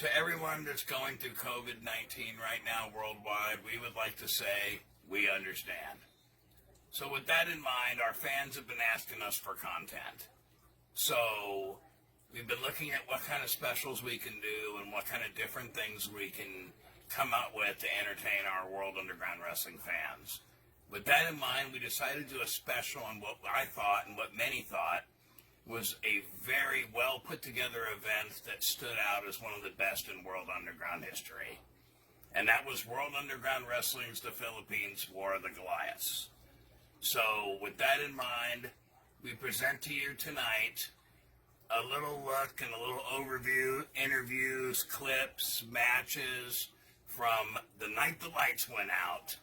To everyone that's going through COVID-19 right now worldwide, we would like to say we understand. So with that in mind, our fans have been asking us for content. So we've been looking at what kind of specials we can do and what kind of different things we can come up with to entertain our World Underground Wrestling fans. With that in mind, we decided to do a special on what I thought and what many thought was a very well put together event that stood out as one of the best in World Underground history. And that was World Underground Wrestling's The Philippines War of the Goliaths. So with that in mind, we present to you tonight a little look and a little overview, interviews, clips, matches from the night the lights went out,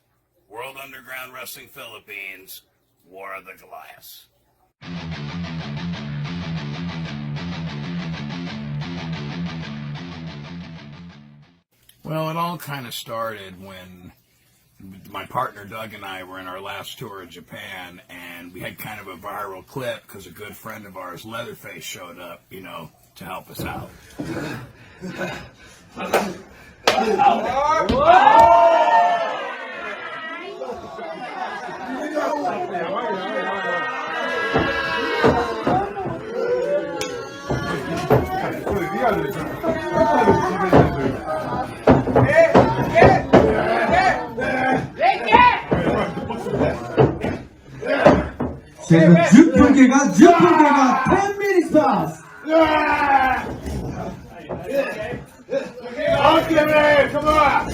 World Underground Wrestling Philippines, War of the Goliaths. Well, it all kind of started when my partner Doug and I were in our last tour of Japan, and we had kind of a viral clip because a good friend of ours, Leatherface, showed up, to help us out. 지금 10분 개가 10 minutes pass. Okay, man, come on.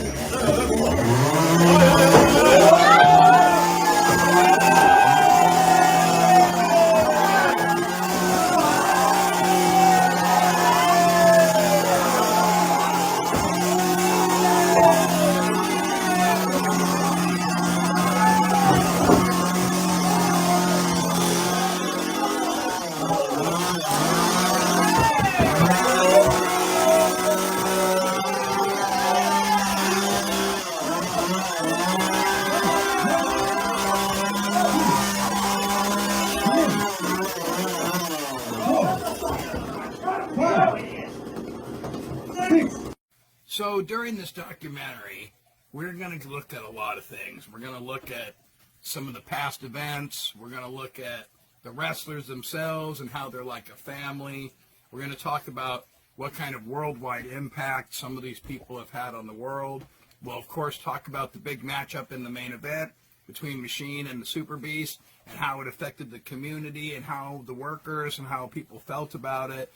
So during this documentary, we're going to look at a lot of things. We're going to look at some of the past events. We're going to look at the wrestlers themselves and how they're like a family. We're going to talk about what kind of worldwide impact some of these people have had on the world. We'll, of course, talk about the big matchup in the main event between Machine and the Superbeast and how it affected the community and how the workers and how people felt about it.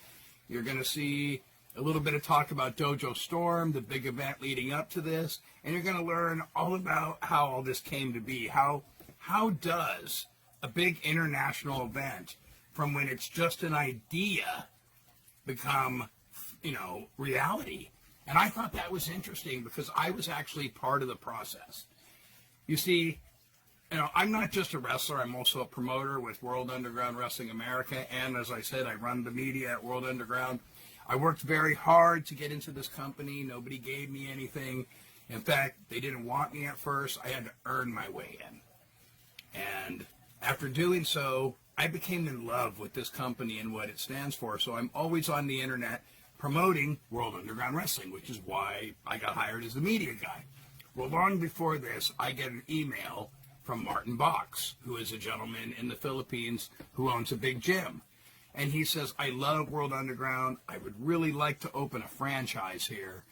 You're going to see a little bit of talk about Dojo Storm, the big event leading up to this, and you're going to learn all about how all this came to be. How does a big international event, from when it's just an idea, become, reality? And I thought that was interesting because I was actually part of the process. You see, I'm not just a wrestler, I'm also a promoter with World Underground Wrestling America, and as I said, I run the media at World Underground. I worked very hard to get into this company. Nobody gave me anything. In fact, they didn't want me at first. I had to earn my way in. And after doing so, I became in love with this company and what it stands for. So I'm always on the internet promoting World Underground Wrestling, which is why I got hired as the media guy. Well, long before this, I get an email from Martin Box, who is a gentleman in the Philippines who owns a big gym. And he says, I love World Underground. I would really like to open a franchise here.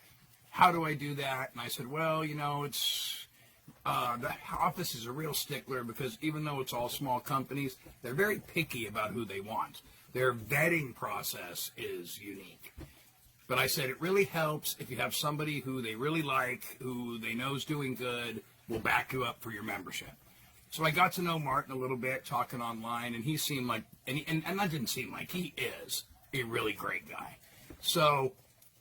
How do I do that? And I said, well, it's the office is a real stickler because even though it's all small companies, they're very picky about who they want. Their vetting process is unique. But I said, it really helps if you have somebody who they really like, who they know is doing good, will back you up for your membership. So I got to know Martin a little bit, talking online, and he seemed like, and I didn't seem like, he is a really great guy. So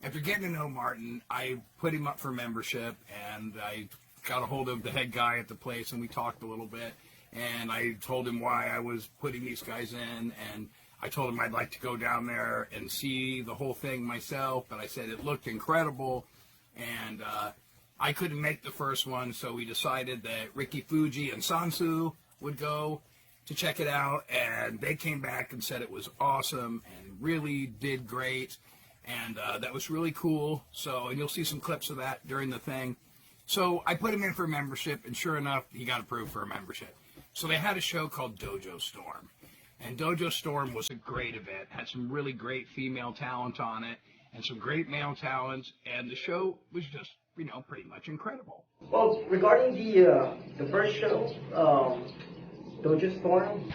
after getting to know Martin, I put him up for membership, and I got a hold of the head guy at the place, and we talked a little bit, and I told him why I was putting these guys in, and I told him I'd like to go down there and see the whole thing myself, but I said it looked incredible, and I couldn't make the first one, so we decided that Ricky Fuji and Sansu would go to check it out, and they came back and said it was awesome and really did great. And that was really cool. So, and you'll see some clips of that during the thing. So I put him in for membership, and sure enough, he got approved for a membership. So they had a show called Dojo Storm. And Dojo Storm was a great event. Had some really great female talent on it, and some great male talents. And the show was just, pretty much incredible. Well, regarding the first show, Dojo Storm.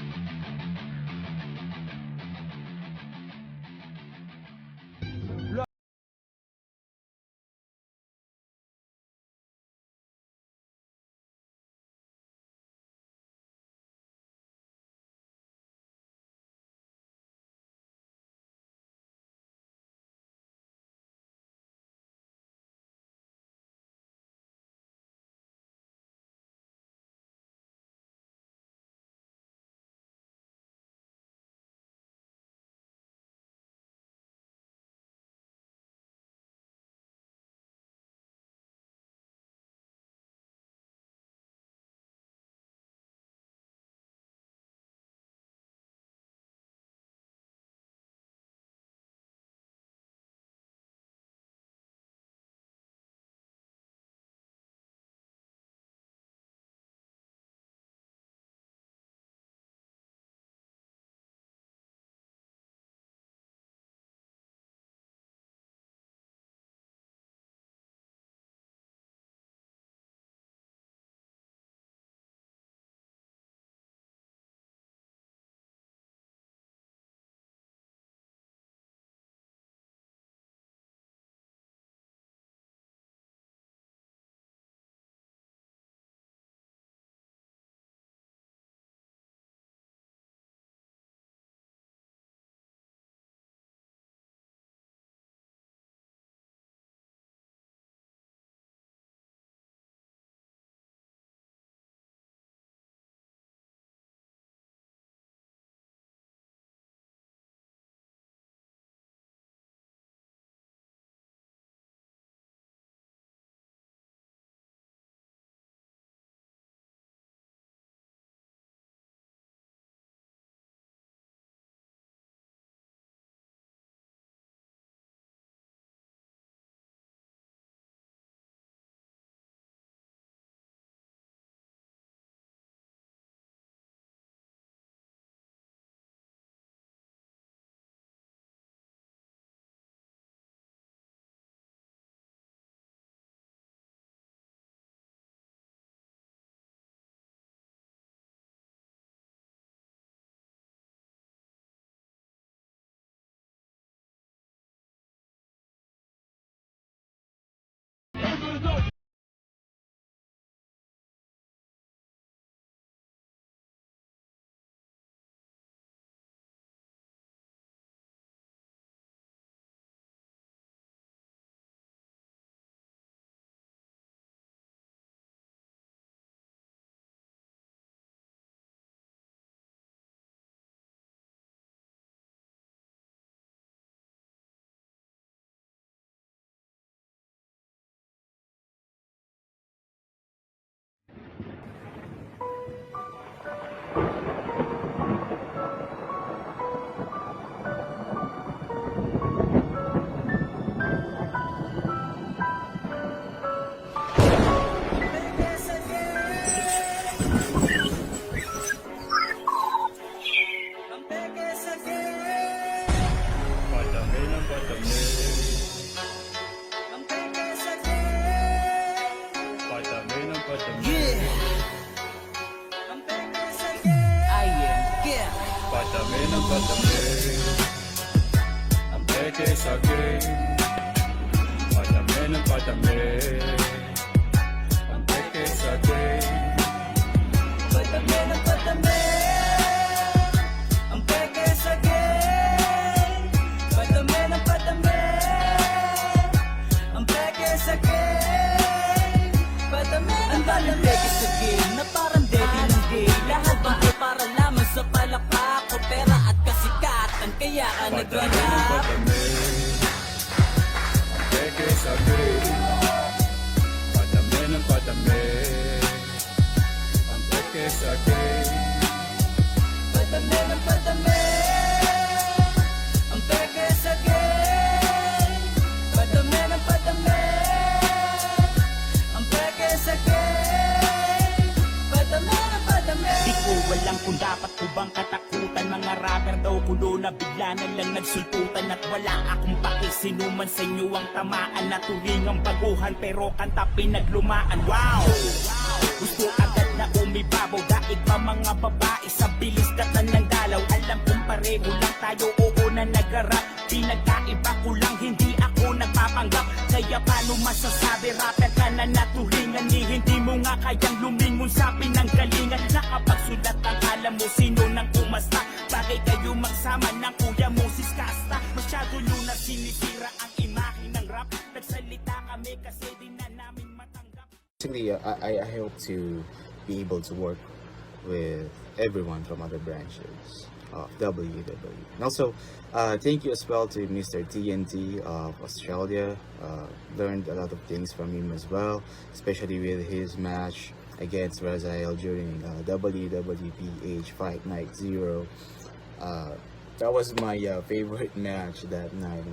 bigla na lang nagsulputan at wala akong pakisinuman sa inyo ang tamaan na turingang baguhan pero kanta pinaglumaan. Wow! Gusto agad na umibabaw daig pa mga babae sa bilis datan ng dalaw. Alam kong pareho lang tayo, oo na nagarap. Pinagkaiba ko lang, hindi ako nagpapanggap. Kaya paano masasabi rapper ka na naturingan? Ni hindi mo nga kayang lumingon sa pinanggalingan. Nakapagsulat ang alam mo sino nang umasta. Bagay kayo magsama ng kuya mo si Skasta. Masyado nyo na sinisira ang imahe ng rap. Nagsalita kami kasi di na namin matanggap. Basically, I hope to be able to work with everyone from other branches of WUW. And also, thank you as well to Mr. TNT of Australia. Learned a lot of things from him as well, especially with his match against Razael during WWPH Fight Night 0. That was my favorite match that night.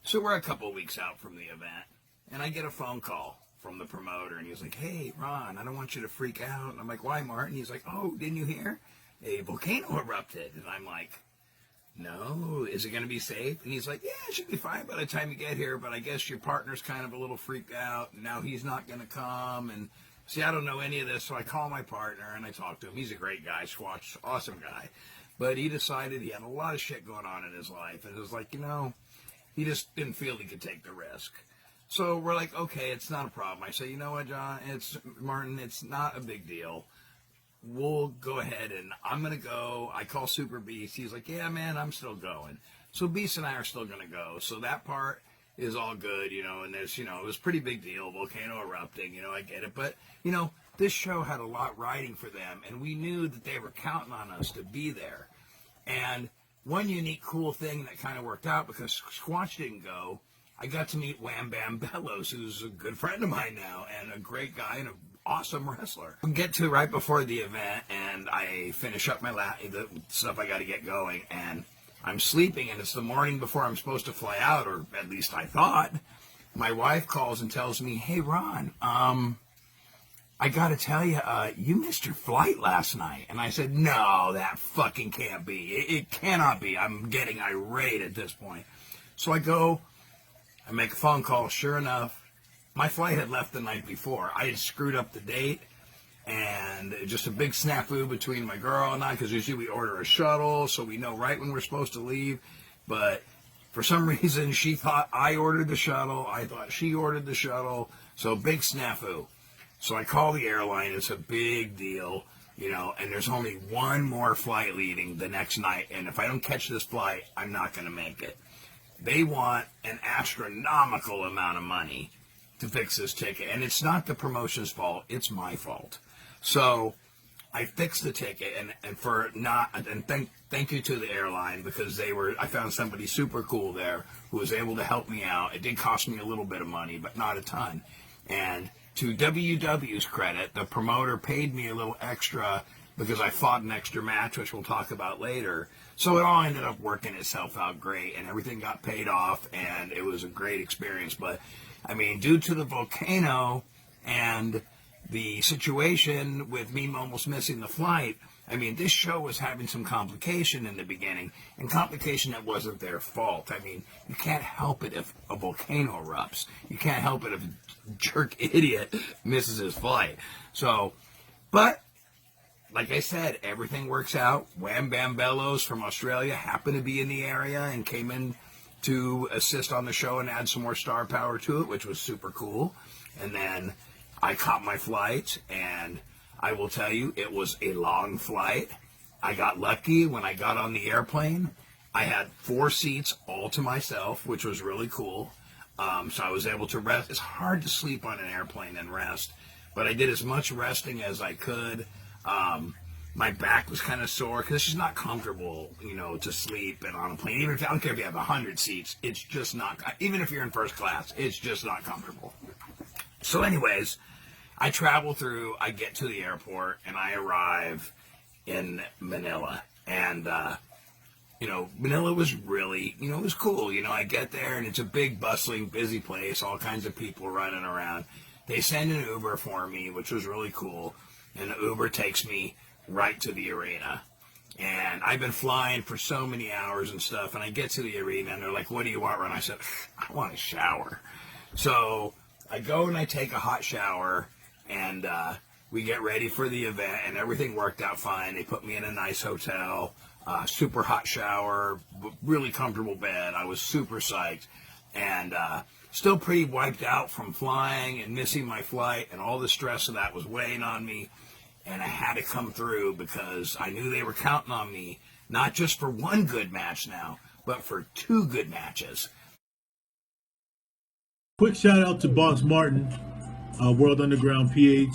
So we're a couple weeks out from the event, and I get a phone call from the promoter, and he's like, "Hey, Ron, I don't want you to freak out." And I'm like, "Why, Martin?" He's like, "Oh, didn't you hear? A volcano erupted." And I'm like, "No, is it going to be safe?" And he's like, "Yeah, it should be fine by the time you get here, but I guess your partner's kind of a little freaked out, and now he's not going to come." And see, I don't know any of this, so I call my partner, and I talk to him. He's a great guy, Squatch, awesome guy. But he decided he had a lot of shit going on in his life, and it was like, he just didn't feel he could take the risk. So we're like, okay, it's not a problem. I say, "You know what, John, Martin, it's not a big deal. We'll go ahead and I'm going to go." I call Superbeast. He's like, "Yeah, man, I'm still going." So Beast and I are still going to go. So that part is all good, and there's, it was a pretty big deal, volcano erupting, I get it. But, this show had a lot riding for them, and we knew that they were counting on us to be there. And one unique, cool thing that kind of worked out, because Squatch didn't go, I got to meet Wham Bam Bellows, who's a good friend of mine now, and a great guy and an awesome wrestler. We get to right before the event, and I finish up the stuff I got to get going, and I'm sleeping, and it's the morning before I'm supposed to fly out, or at least I thought. My wife calls and tells me, "Hey, Ron, I got to tell you, you missed your flight last night." And I said, "No, that fucking can't be. It cannot be." I'm getting irate at this point. So I make a phone call. Sure enough, my flight had left the night before. I had screwed up the date, and just a big snafu between my girl and I, because usually we order a shuttle, so we know right when we're supposed to leave. But for some reason, she thought I ordered the shuttle. I thought she ordered the shuttle. So big snafu. So I call the airline. It's a big deal, and there's only one more flight leaving the next night. And if I don't catch this flight, I'm not going to make it. They want an astronomical amount of money to fix this ticket. And it's not the promotion's fault. It's my fault. So I fixed the ticket, and thank you to the airline, because I found somebody super cool there who was able to help me out. It did cost me a little bit of money, but not a ton. And to WUW's credit, the promoter paid me a little extra because I fought an extra match, which we'll talk about later. So it all ended up working itself out great, and everything got paid off, and it was a great experience. But, due to the volcano and the situation with me almost missing the flight, this show was having some complication in the beginning, and complication that wasn't their fault. You can't help it if a volcano erupts. You can't help it if a jerk idiot misses his flight. So, but like I said, everything works out. Wham Bam Bellows from Australia happened to be in the area and came in to assist on the show and add some more star power to it, which was super cool. And then I caught my flight, and I will tell you, it was a long flight. I got lucky when I got on the airplane. I had 4 seats all to myself, which was really cool. So I was able to rest. It's hard to sleep on an airplane and rest, but I did as much resting as I could. My back was kind of sore because it's just not comfortable, to sleep and on a plane. I don't care if you have 100 seats. It's just not, even if you're in first class, it's just not comfortable. So anyways, I travel through, I get to the airport, and I arrive in Manila. And, Manila was really, it was cool. I get there, and it's a big, bustling, busy place, all kinds of people running around. They send an Uber for me, which was really cool. And the Uber takes me right to the arena. And I've been flying for so many hours and stuff, and I get to the arena, and they're like, "What do you want, Ron?" I said, "I want a shower." So I go and I take a hot shower, and we get ready for the event, and everything worked out fine. They put me in a nice hotel, super hot shower, really comfortable bed. I was super psyched, and still pretty wiped out from flying and missing my flight, and all the stress of that was weighing on me. And I had to come through because I knew they were counting on me, not just for one good match now, but for 2 good matches. Quick shout out to Boss Martin, World Underground PH.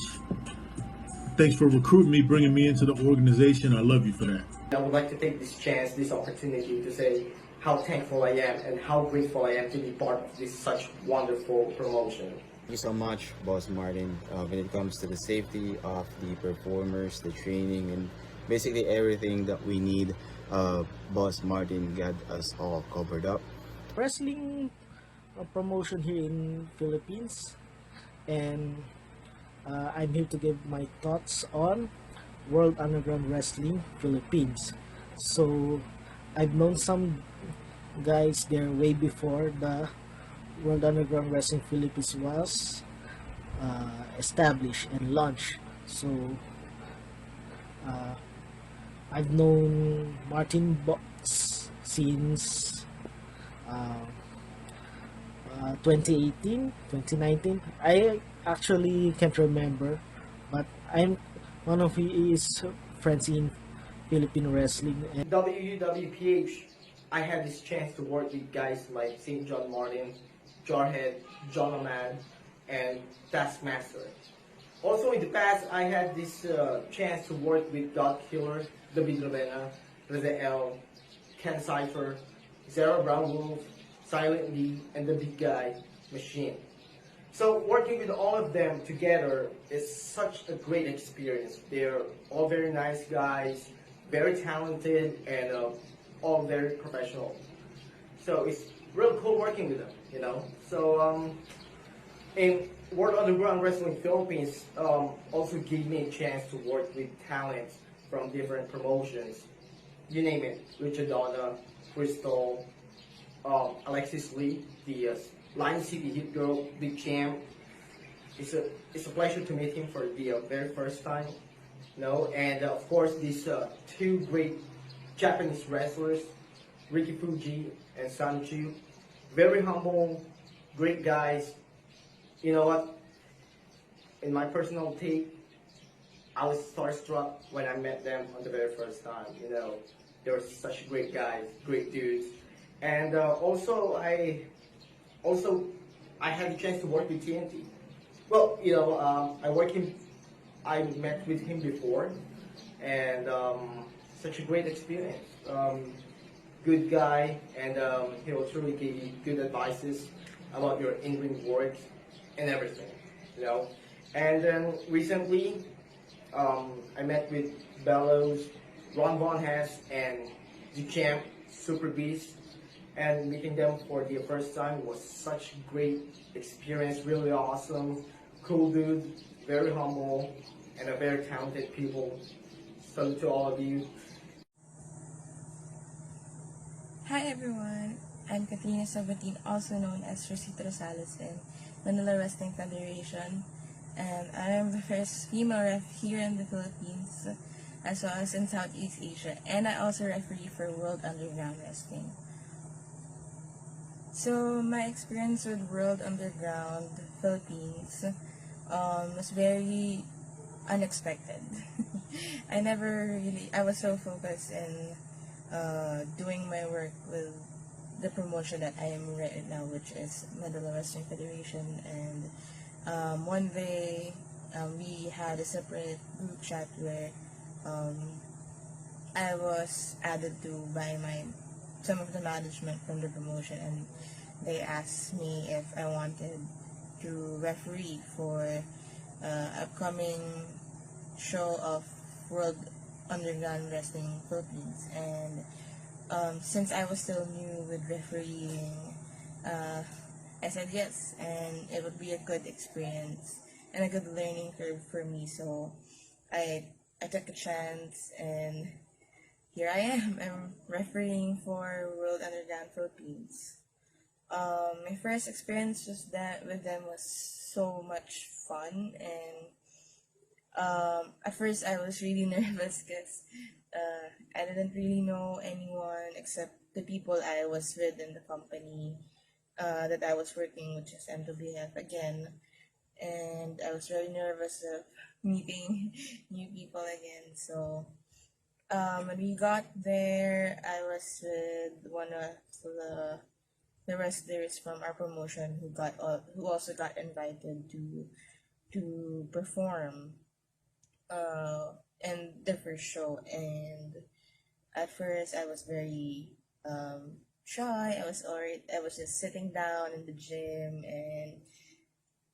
Thanks for recruiting me, bringing me into the organization. I love you for that. I would like to take this opportunity to say how thankful I am and how grateful I am to be part of this such wonderful promotion. Thank you so much, Boss Martin. When it comes to the safety of the performers, the training, and basically everything that we need, Boss Martin got us all covered up. Wrestling a promotion here in Philippines, and I'm here to give my thoughts on World Underground Wrestling Philippines. So I've known some guys there way before the World Underground Wrestling Philippines was established and launched. So uh, I've known Martin Box since uh, 2018, 2019. I actually can't remember, but I'm one of his friends in Philippine wrestling. And WUWPH, I had this chance to work with guys like St. John Martin, Jarhead, John Ahmad, and Taskmaster. Also in the past, I had this chance to work with God Killer, David Ravena, Razael, Ken Cypher, Zara Brown Wolf, Silent Lee, and the big guy, Machine. So working with all of them together is such a great experience. They're all very nice guys, very talented, and all very professional. So it's real cool working with them, you know. So in World Underground Wrestling Philippines also gave me a chance to work with talents from different promotions. You name it, Luchadonna, Crystal, Alexis Lee, the Lion City Hit Girl, Big Champ. It's a pleasure to meet him for the very first time. You know, and of course these two great Japanese wrestlers, Ricky Fuji and Sam Chu. Very humble, great guys. You know what? In my personal take, I was starstruck when I met them on the very first time. You know, they were such great guys, great dudes. And also I had the chance to work with TNT. Well, you know, I met with him before, and such a great experience. Good guy, and he will truly give you good advices about your in-ring work and everything, you know. And then recently, I met with Bellows, Ron Von Hess, and the champ, Superbeast, and meeting them for the first time was such a great experience, really awesome, cool dude, very humble, and a very talented people. Salute to all of you. Hi everyone, I'm Katrina Sabatin, also known as Rosita Rosales in Manila Wrestling Federation, and I am the first female ref here in the Philippines, as well as in Southeast Asia, and I also referee for World Underground Wrestling. So my experience with World Underground Philippines was very unexpected. I was so focused in doing my work with the promotion that I am right now, which is Manila Wrestling Federation. And one day we had a separate group chat where I was added to by some of the management from the promotion, and they asked me if I wanted to referee for upcoming show of World Underground Wrestling Philippines. And since I was still new with refereeing, I said yes, and it would be a good experience and a good learning curve for me. So I took a chance, and here I am. I'm refereeing for World Underground Philippines. My first experience with them was so much fun, and at first I was really nervous because I didn't really know anyone except the people I was with in the company that I was working, which is MWF again, and I was really nervous of meeting new people again. So when we got there, I was with one of the wrestlers from our promotion who also got invited to perform in the first show. And at first I was very shy. I was just sitting down in the gym, and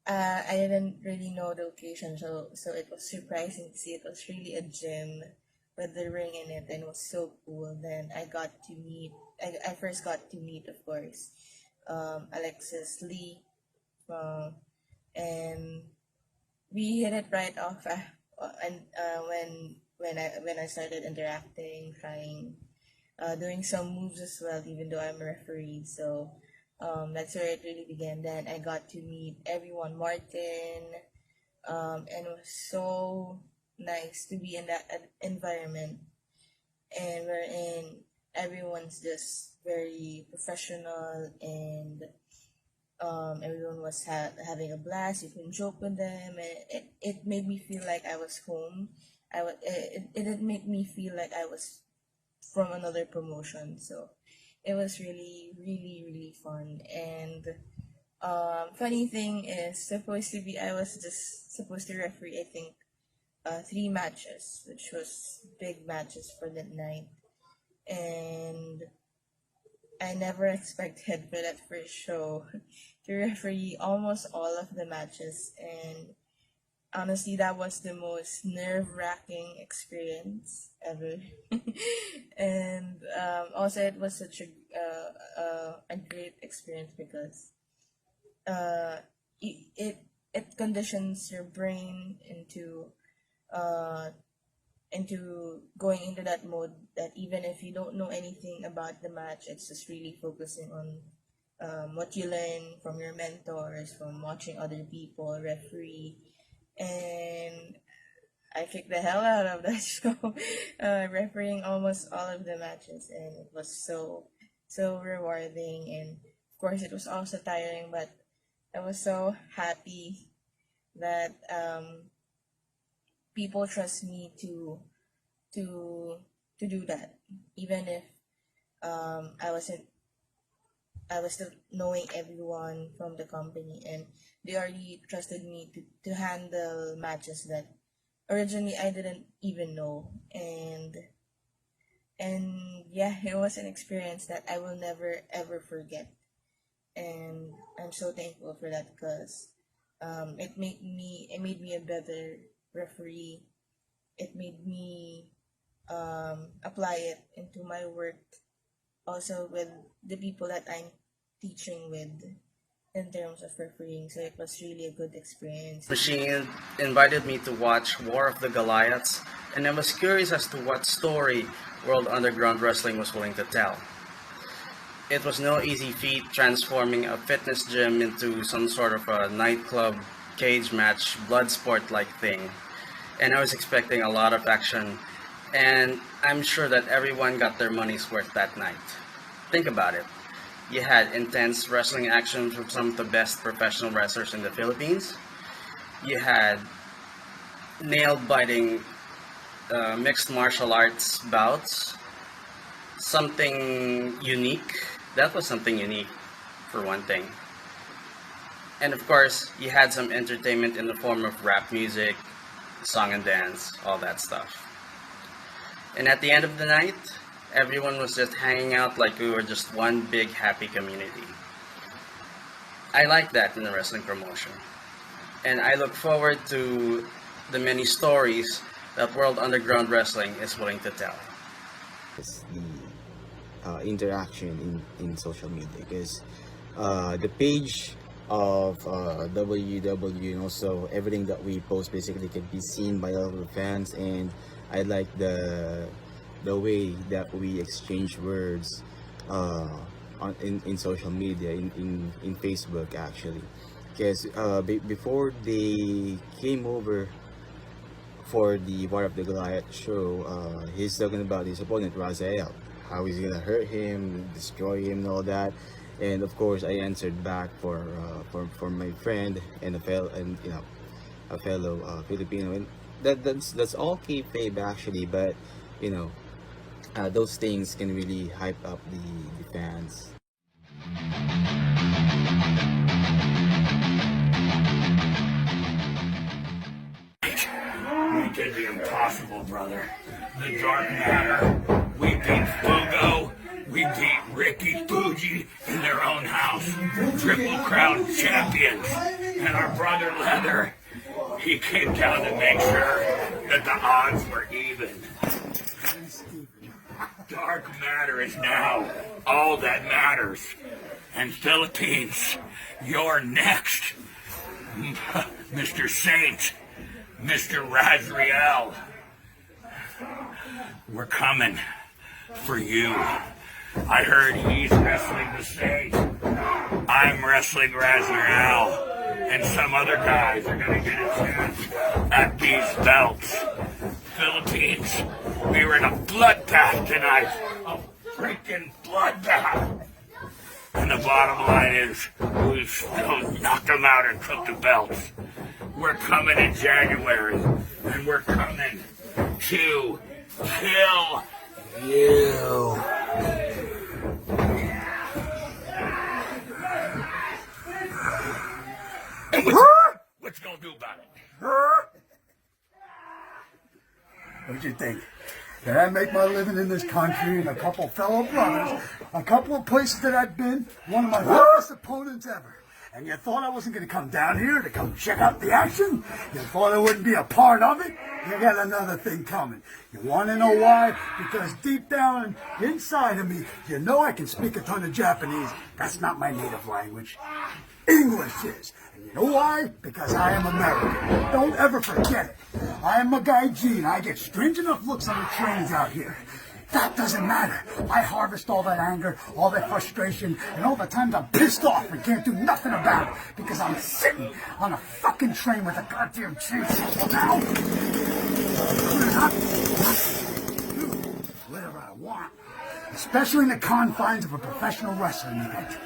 I didn't really know the location, so it was surprising to see it was really a gym with the ring in it, and it was so cool. Then I first got to meet, of course, Alexis Lee, and we hit it right off. And when I started interacting, trying, doing some moves as well, even though I'm a referee. So that's where it really began. Then I got to meet everyone, Martin, and it was so nice to be in that environment, and wherein everyone's just very professional, and everyone was having a blast. You can joke with them, and it made me feel like I was home. It didn't make me feel like I was from another promotion. So it was really, really, really fun. And funny thing is, I was just supposed to referee, I think, 3 matches, which was big matches for that night. And I never expected for that first show to referee almost all of the matches, and honestly, that was the most nerve-wracking experience ever. And also, it was such a great experience because it conditions your brain into going into that mode, that even if you don't know anything about the match, it's just really focusing on what you learn from your mentors, from watching other people referee. And I kicked the hell out of that show, refereeing almost all of the matches, and it was so rewarding. And of course, it was also tiring, but I was so happy that people trust me to do that, even if I was still knowing everyone from the company, and they already trusted me to handle matches that originally I didn't even know. And yeah, it was an experience that I will never ever forget, and I'm so thankful for that, because it made me a better referee. It made me apply it into my work, also with the people that I'm teaching with in terms of refereeing. So it was really a good experience. Machine invited me to watch War of the Goliaths, and I was curious as to what story World Underground Wrestling was willing to tell. It was no easy feat transforming a fitness gym into some sort of a nightclub, cage match, blood sport like thing. And I was expecting a lot of action, and I'm sure that everyone got their money's worth that night. Think about it. You had intense wrestling action from some of the best professional wrestlers in the Philippines. You had nail-biting mixed martial arts bouts. Something unique. That was something unique, for one thing. And of course, you had some entertainment in the form of rap music, song and dance, all that stuff. And at the end of the night, everyone was just hanging out like we were just one big happy community. I like that in the wrestling promotion. And I look forward to the many stories that World Underground Wrestling is willing to tell. It's the interaction in social media, because the page of WUW, and also everything that we post basically can be seen by all of the fans, and I like the way that we exchange words in social media, in Facebook actually, because before they came over for the War of the Goliaths show, he's talking about his opponent Razael, how he's gonna hurt him, destroy him, and all that. And of course, I answered back for my friend and a fellow Filipino, and that's all kayfabe actually. But you know, those things can really hype up the fans. We did the impossible, brother. The Dark Matter. We beat Fogo. We beat Ricky Fuji in their own house. Triple Crown champions. And our brother Leather, he came down to make sure that the odds were even. Dark Matter is now all that matters. And Philippines, you're next. Mr. Saint, Mr. Razael. We're coming for you. I heard he's wrestling the Saint. I'm wrestling Razael. And some other guys are going to get a chance at these belts. Philippines, we were in a bloodbath tonight. A freaking bloodbath. And the bottom line is, we still knocked them out and took the belts. We're coming in January, and we're coming to kill you. And what you gonna do about it? What'd you think? Did I make my living in this country and a couple fellow brothers, a couple of places that I've been, one of my toughest opponents ever. And you thought I wasn't going to come down here to come check out the action? You thought I wouldn't be a part of it? You got another thing coming. You want to know why? Because deep down inside of me, you know I can speak a ton of Japanese. That's not my native language. English is. And you know why? Because I am American. Don't ever forget it. I am a gaijin. I get strange enough looks on the trains out here. That doesn't matter. I harvest all that anger, all that frustration, and all the times I'm pissed off and can't do nothing about it because I'm sitting on a fucking train with a goddamn chainsaw now. Whatever I want, especially in the confines of a professional wrestling event.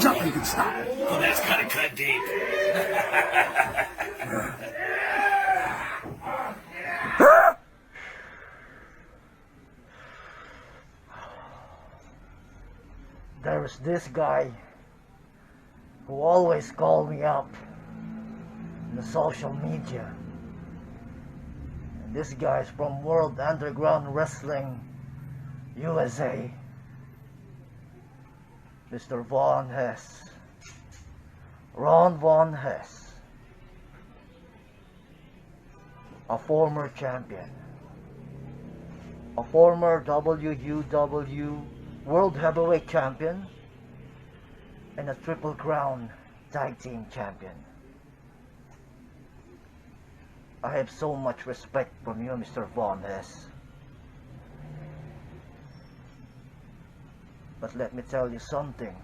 Nothing can stop it. Oh, that's kind of cut deep. There was this guy who always called me up in the social media. And this guy is from World Underground Wrestling USA. Mr. Von Hess. Ron Von Hess. A former champion. A former WUW World Heavyweight Champion and a Triple Crown Tag Team Champion. I have so much respect from you, Mr. Von Hess. But let me tell you something.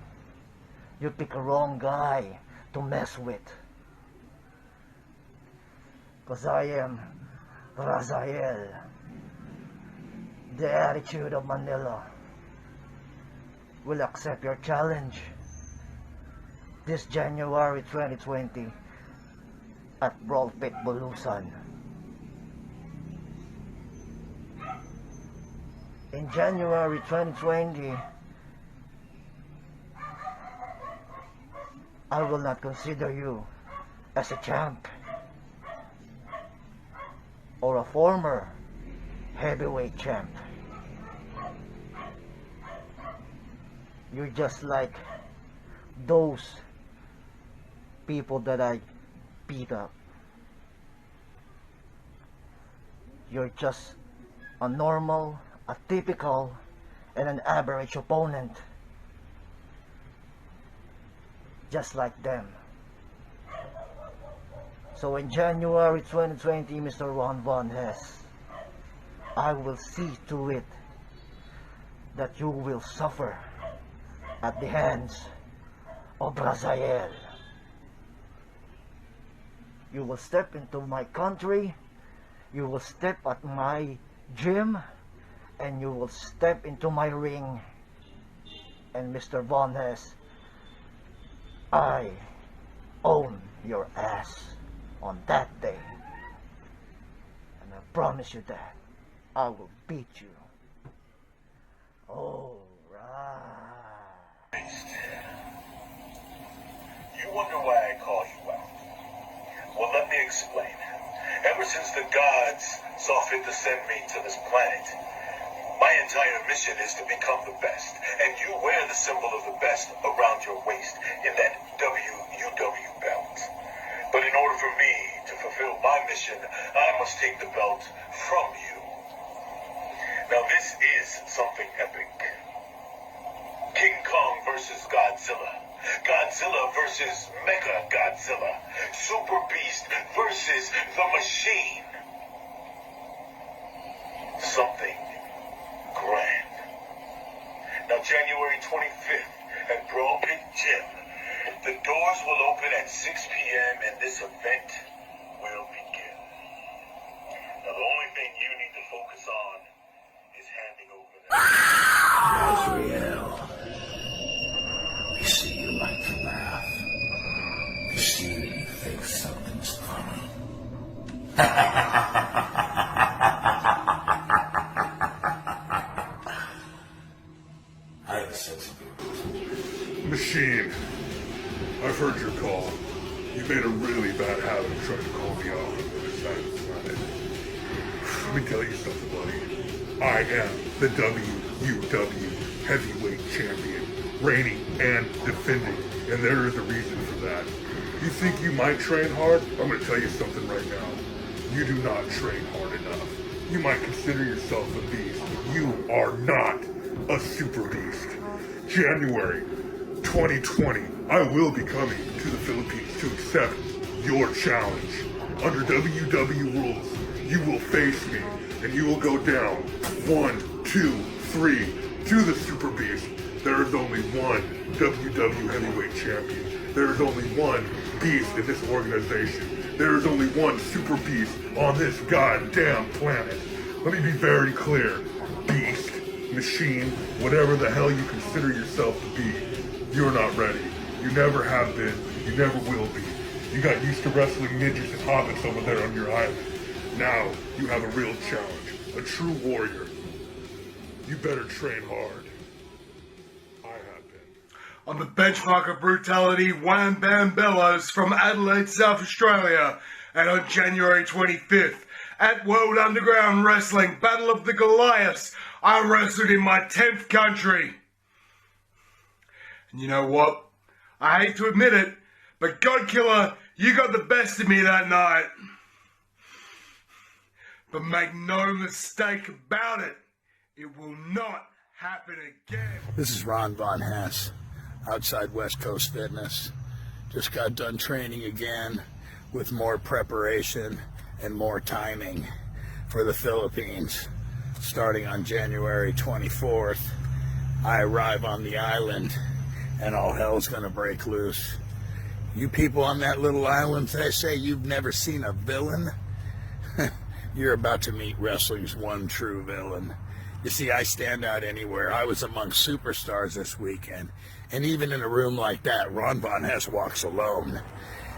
You pick a wrong guy to mess with. Because I am Razael, the Attitude of Manila. Will accept your challenge this January 2020 at Brawl Pit Bulusan. In January 2020, I will not consider you as a champ or a former heavyweight champ. You're just like those people that I beat up. You're just a normal, a typical, and an average opponent. Just like them. So in January 2020, Mr. Ron Von Hess, I will see to it that you will suffer at the hands of Razael. You will step into my country, you will step at my gym, and you will step into my ring. And Mr. Von Hess, I own your ass on that day. And I promise you that I will beat you. All right. You wonder why I call you out? Well, let me explain. Ever since the gods saw fit to send me to this planet, my entire mission is to become the best, and you wear the symbol of the best around your waist in that WUW belt. But in order for me to fulfill my mission, I must take the belt from you. Now this is something epic. King Kong versus Godzilla. Godzilla versus Mecha Godzilla. Superbeast versus the Machine. Something grand. Now, January 25th at Brawl Pit Gym, the doors will open at 6 p.m. and this event will begin. Now, the only thing you need to focus on is handing over that. Razael, we see you like to laugh. We see you think something's funny. I have a sense of humor. Machine, I've heard your call. You made a really bad habit of trying to call me out on the other side of the planet. Let me tell you something, buddy. I am the WUW Heavyweight Champion, reigning and defending, and there is a reason for that. You think you might train hard? I'm going to tell you something right now. You do not train hard enough. You might consider yourself a beast, but you are not a super beast. January 2020, I will be coming to the Philippines to accept your challenge. Under WUW rules, you will face me, and you will go down 1, 2, 3 to the Super Beast. There is only one WUW Heavyweight Champion. There is only one beast in this organization. There is only one Super Beast on this goddamn planet. Let me be very clear. Beast, machine, whatever the hell you consider yourself to be, you're not ready. You never have been. You never will be. You got used to wrestling midgets and hobbits over there on your island. Now you have a real challenge. A true warrior. You better train hard. I have been. I'm the benchmark of brutality, Wham Bam Bellows from Adelaide, South Australia. And on January 25th, at World Underground Wrestling Battle of the Goliaths, I wrestled in my 10th country. And you know what? I hate to admit it, but Godkiller, you got the best of me that night. But make no mistake about it, it will not happen again. This is Ron Von Hess, outside West Coast Fitness. Just got done training again with more preparation and more timing for the Philippines. Starting on January 24th, I arrive on the island and all hell's gonna break loose. You people on that little island, they say you've never seen a villain? You're about to meet wrestling's one true villain. You see, I stand out anywhere. I was among superstars this weekend, and even in a room like that, Ron Von Hess walks alone.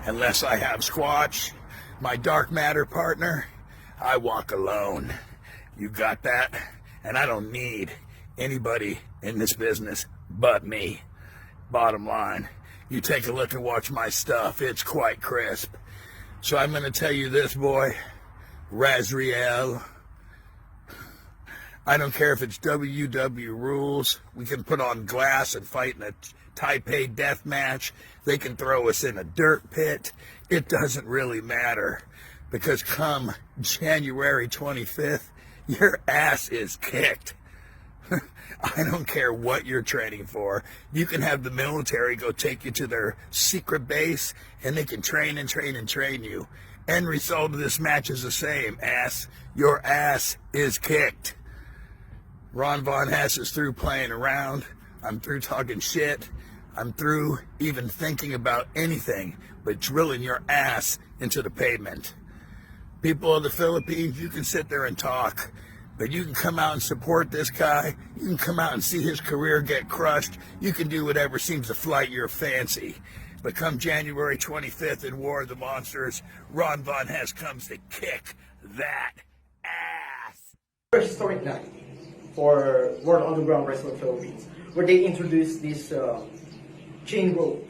Unless I have Squatch, my dark matter partner, I walk alone. You got that? And I don't need anybody in this business but me. Bottom line, you take a look and watch my stuff. It's quite crisp. So I'm going to tell you this, boy. Razael. I don't care if it's WUW rules. We can put on glass and fight in a Taipei death match. They can throw us in a dirt pit. It doesn't really matter. Because come January 25th, your ass is kicked. I don't care what you're training for. You can have the military go take you to their secret base, and they can train and train and train you. End result of this match is the same, ass. Your ass is kicked. Ron Von Hess is through playing around. I'm through talking shit. I'm through even thinking about anything but drilling your ass into the pavement. People of the Philippines, you can sit there and talk, but you can come out and support this guy. You can come out and see his career get crushed. You can do whatever seems to flight your fancy. But come January 25th in War of the Monsters, Ron Von Hess comes to kick that ass. Very historic night for World Underground Wrestling Philippines, where they introduced this chain rope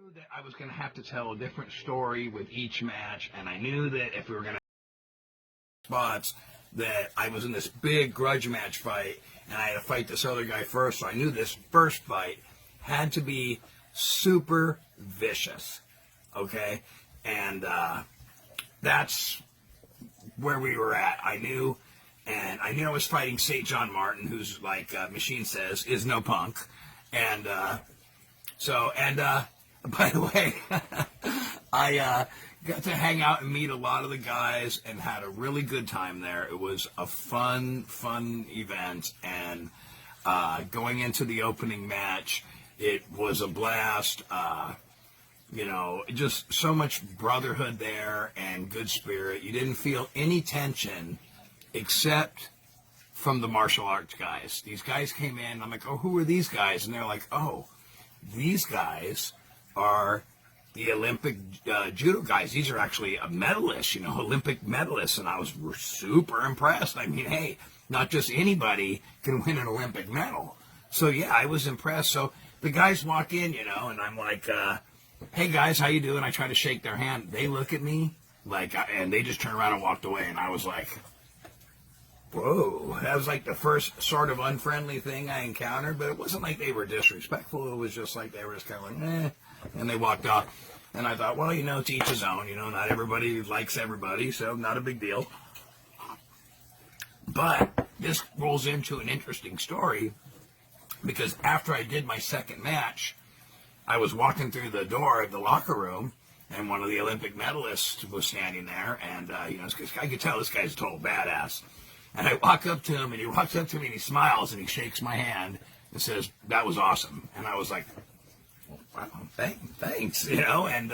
knew that I was going to have to tell a different story with each match, and I knew that if we were going to spots, that I was in this big grudge match fight, and I had to fight this other guy first, so I knew this first fight had to be super vicious, okay? And that's where we were at. I knew I was fighting St. John Martin, who's, like Machine says, is no punk. And by the way, I got to hang out and meet a lot of the guys and had a really good time there. It was a fun event, and going into the opening match, it was a blast. Just so much brotherhood there and good spirit. You didn't feel any tension except from the martial arts guys. These guys came in, I'm like, oh, who are these guys? And they're like, oh, these guys are the Olympic judo guys. These are actually a medalist, Olympic medalists. And I was super impressed. I mean, hey, not just anybody can win an Olympic medal. So yeah, I was impressed. So the guys walk in, and I'm like, hey guys, how you doing? I try to shake their hand. They look at me and they just turned around and walked away. And I was like, whoa, that was like the first sort of unfriendly thing I encountered, but it wasn't like they were disrespectful. It was just like they were just kind of like, eh, and they walked off. And I thought, well, to each his own, not everybody likes everybody, so not a big deal. But this rolls into an interesting story, because after I did my second match, I was walking through the door of the locker room, and one of the Olympic medalists was standing there, and, I could tell this guy's a total badass. And I walk up to him, and he walks up to me, and he smiles, and he shakes my hand and says, that was awesome. And I was like, well, wow, thanks, and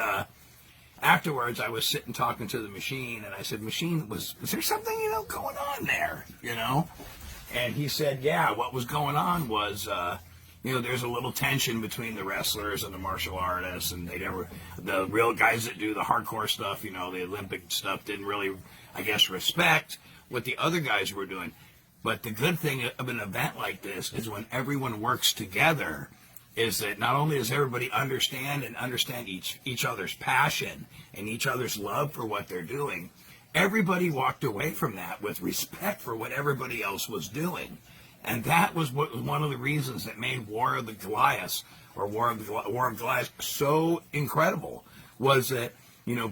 afterwards I was sitting talking to the Machine, and I said, Machine, was there something, going on there, And he said, yeah, what was going on was, there's a little tension between the wrestlers and the martial artists, and the real guys that do the hardcore stuff, the Olympic stuff, didn't really, I guess, respect what the other guys were doing. But the good thing of an event like this is when everyone works together, is that not only does everybody understand each other's passion and each other's love for what they're doing, everybody walked away from that with respect for what everybody else was doing. And that was one of the reasons that made War of the Goliaths, or War of Goliaths, so incredible, was that,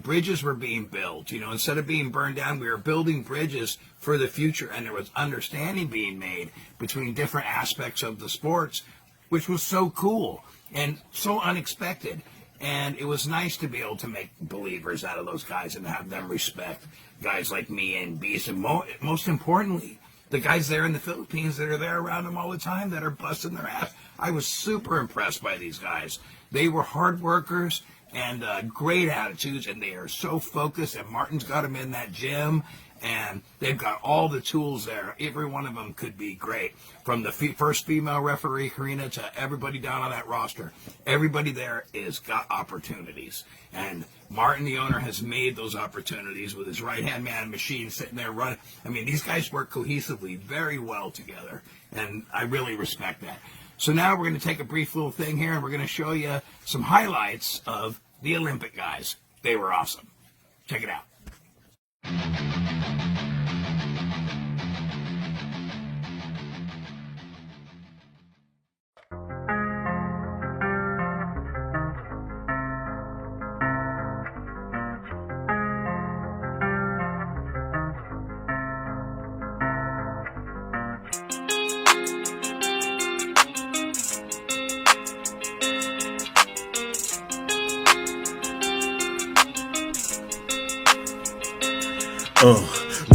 bridges were being built. Instead of being burned down, we were building bridges for the future, and there was understanding being made between different aspects of the sports, which was so cool and so unexpected. And it was nice to be able to make believers out of those guys and have them respect guys like me and Beast, and most importantly, the guys there in the Philippines that are there around them all the time that are busting their ass. I was super impressed by these guys. They were hard workers and great attitudes, and they are so focused, and Martin's got them in that gym, and they've got all the tools there. Every one of them could be great, from the first female referee, Karina, to everybody down on that roster. Everybody there is got opportunities, and Martin, the owner, has made those opportunities with his right-hand man Machine sitting there running. I mean, these guys work cohesively very well together, and I really respect that. So now we're going to take a brief little thing here, and we're going to show you some highlights of the Olympic guys. They were awesome. Check it out.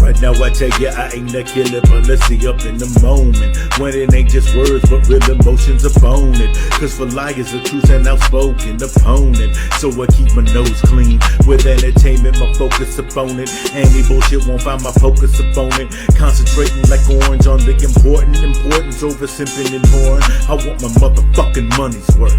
Right now I tell you I ain't a killer, but let's see up in the moment when it ain't just words but real emotions upon it. Cause for liars the truth and outspoken opponent, so I keep my nose clean with entertainment, my focus upon it. Any bullshit won't find my focus upon it. Concentrating like orange on the importance over simping and pouring. I want my motherfucking money's worth.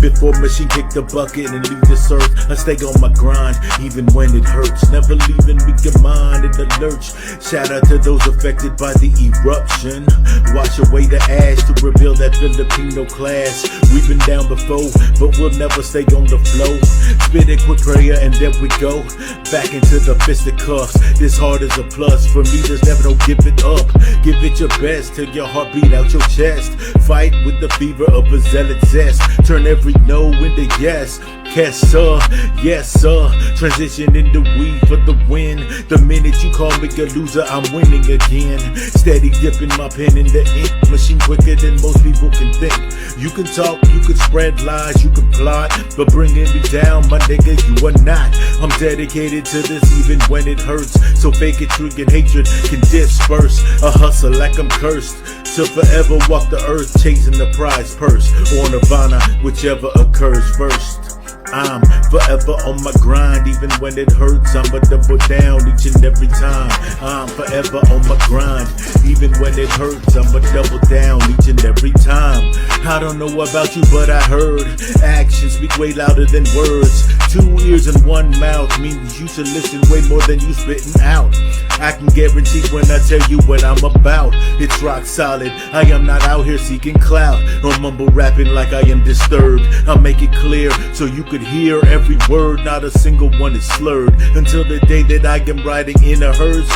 before machine kick the bucket and leave this earth. I stay on my grind, even when it hurts. Never leaving weak in mind in the lurch. Shout out to those affected by the eruption. Wash away the ash to reveal that Filipino class. We've been down before, but we'll never stay on the flow. Spit a quick prayer and then we go back into the fisticuffs. This heart is a plus for me. There's never no give it up. Give it your best till your heart beat out your chest. Fight with the fever of a zealot zest. Turn every no into yes. Yes sir, yes sir. Transition into we for the win. The minute you call me a loser, I'm winning again. Steady dipping my pen in the ink machine quicker than most people can think. You can talk, you can spread lies, you can plot, but bringing me down, my nigga, you are not. I'm dedicated to this even when it hurts. So fake it, true and hatred can disperse. A hustle like I'm cursed to forever walk the earth, chasing the prize purse or nirvana, whichever occurs first. I'm forever on my grind, even when it hurts. I'ma double down each and every time. I'm forever on my grind, even when it hurts. I'ma double down each and every time. I don't know about you, but I heard actions speak way louder than words. 2 ears and 1 mouth means you should listen way more than you spitting out. I can guarantee when I tell you what I'm about, it's rock solid. I am not out here seeking clout or mumble rapping like I am disturbed. I'll make it clear so you could hear every word, not a single one is slurred. Until the day that I am riding in a hearse,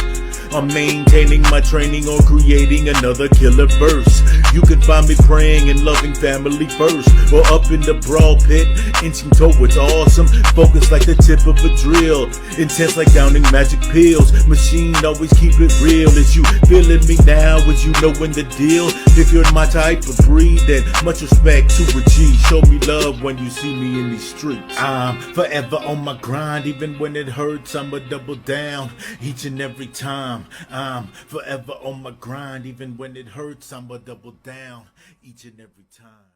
I'm maintaining my training or creating another killer verse. You can find me praying and loving family first, or up in the brawl pit, inching towards awesome. Focused like the tip of a drill, intense like downing magic pills. Machine always keep it real. Is you feeling me now? Would you know when the deal? If you're my type of breed, then much respect to a G. Show me love when you see me in these streets. I'm forever on my grind, even when it hurts. I'ma double down each and every time. I'm forever on my grind, even when it hurts. I'ma double down each and every time.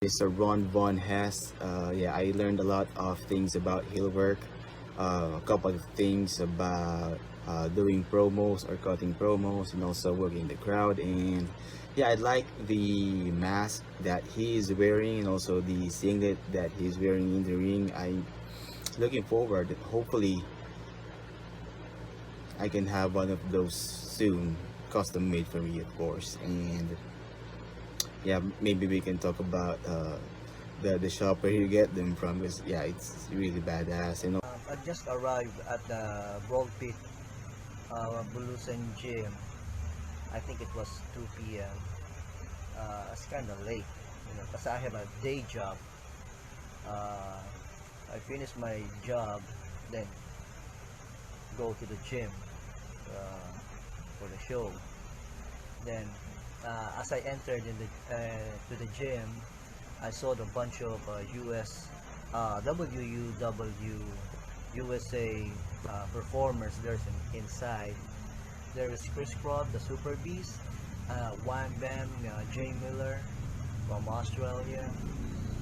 Mr. Ron Von Hess. Yeah, I learned a lot of things about heel work. A couple of things about doing promos or cutting promos, and also working the crowd. And yeah, I like the mask that he is wearing, and also the singlet that he's wearing in the ring. I'm looking forward. Hopefully, I can have one of those soon, custom made for me, of course. And yeah, maybe we can talk about the shop where you get them from, because yeah, it's really badass. You know, I just arrived at the Brawl Pit Bulusan Gym. I think it was 2 p.m. It's kind of late, you know, because I have a day job. I finish my job, then go to the gym for the show. Then as I entered in to the gym, I saw the bunch of WUW USA performers. There's inside. There is Chris Crop, the Superbeast, Wham Bam, Jay Miller from Australia,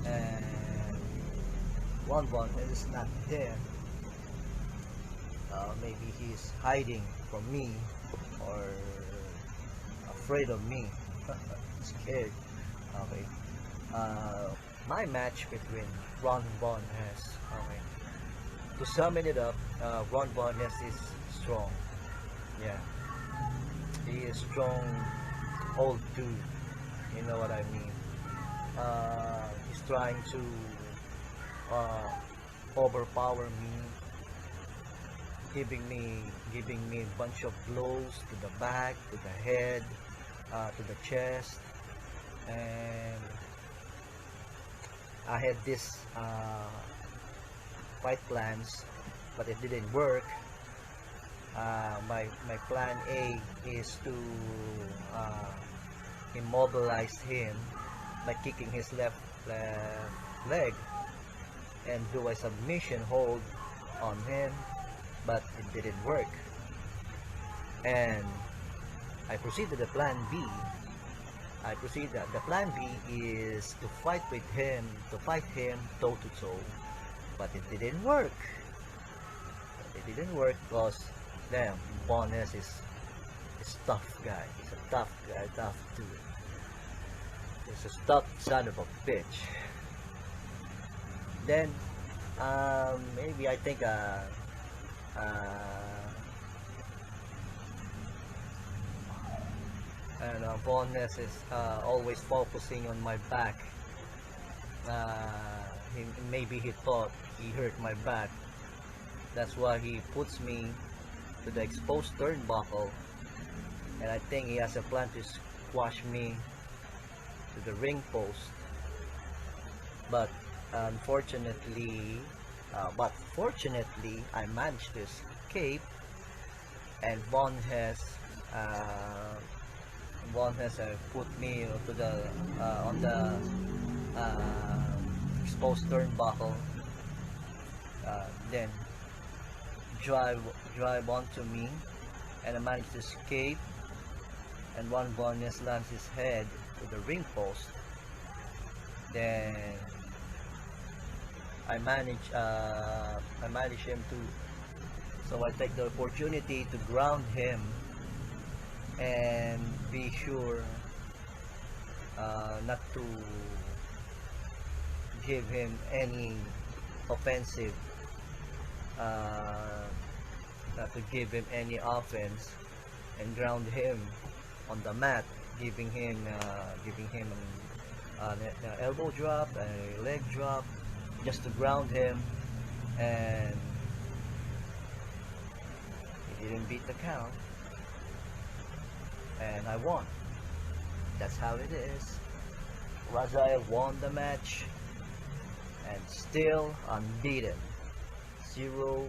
and Ron Von is not there. Maybe he's hiding from me or afraid of me. Scared. Okay. My match between Ron Von Hess. Okay. To sum it up, Ron Von Hess is strong. Yeah. He is strong, old dude. You know what I mean? He's trying to overpower me, giving me a bunch of blows to the back, to the head, to the chest, and I had this fight plans, but it didn't work. My plan A is to immobilize him by kicking his left leg and do a submission hold on him, but it didn't work. And I proceeded to plan B. The plan B is to fight him toe to toe but it didn't work. It didn't work because, damn, Von Hess is tough guy. He's a tough guy, tough dude. He's a tough son of a bitch. Then, maybe I think, and Von Hess is always focusing on my back. Maybe he thought he hurt my back. That's why he puts me to the exposed turnbuckle, and I think he has a plan to squash me to the ring post. But fortunately, I managed to escape, and Von Hess put me to the on the exposed turnbuckle. Then drive onto me, and I managed to escape. And one Von Hess lands his head to the ring post. Then I manage him to. So I take the opportunity to ground him and be sure not to give him any offensive, not to give him any offense, and ground him on the mat, giving him an elbow drop, a leg drop, just to ground him, and he didn't beat the count, and I won. That's how it is. Razael won the match, and still unbeaten. 0-3.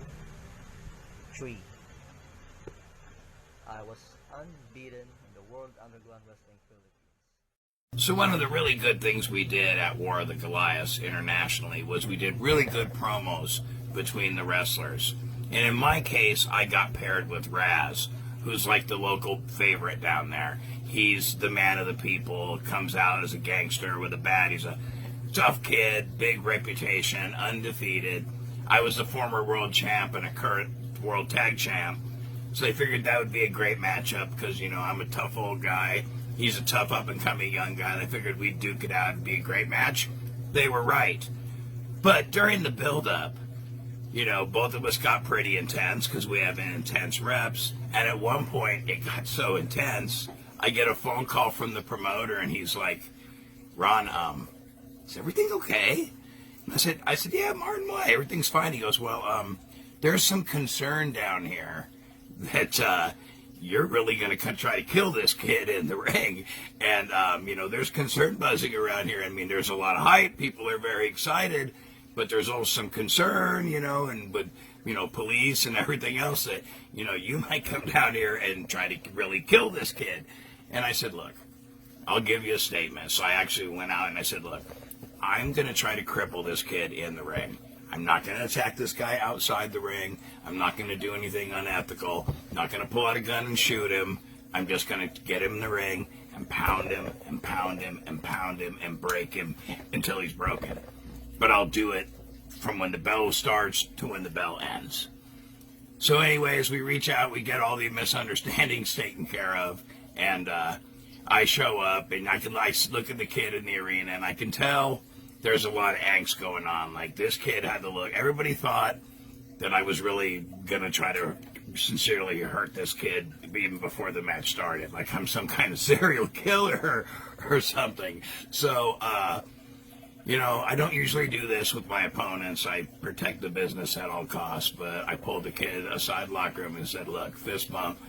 I was unbeaten in the World Underground Wrestling Philippines. So one of the really good things we did at War of the Goliaths internationally was we did really good promos between the wrestlers. And in my case, I got paired with Raz, who's like the local favorite down there. He's the man of the people, comes out as a gangster with a bat. He's a tough kid, big reputation, undefeated. I was the former world champ and a current world tag champ. So they figured that would be a great matchup because, you know, I'm a tough old guy. He's a tough up-and-coming young guy. They figured we'd duke it out and be a great match. They were right. But during the build-up, you know, both of us got pretty intense because we have intense reps. And at one point, it got so intense, I get a phone call from the promoter, and he's like, Ron, is everything okay? And I said, yeah, Martin, why? Everything's fine. He goes, well, there's some concern down here that you're really going to try to kill this kid in the ring. And, you know, there's concern buzzing around here. I mean, there's a lot of hype. People are very excited. But there's also some concern, you know, and with, you know, police and everything else that, you know, you might come down here and try to really kill this kid. And I said, look, I'll give you a statement. So I actually went out and I said, look, I'm going to try to cripple this kid in the ring. I'm not going to attack this guy outside the ring. I'm not going to do anything unethical. I'm not going to pull out a gun and shoot him. I'm just going to get him in the ring and pound him and pound him and pound him and break him until he's broken. But I'll do it from when the bell starts to when the bell ends. So anyways, we reach out, we get all the misunderstandings taken care of, and I show up, and I look at the kid in the arena, and I can tell there's a lot of angst going on. Like, this kid had to look. Everybody thought that I was really going to try to sincerely hurt this kid even before the match started. Like I'm some kind of serial killer or something. So, you know, I don't usually do this with my opponents. I protect the business at all costs, but I pulled the kid aside locker room and said, look, fist bump,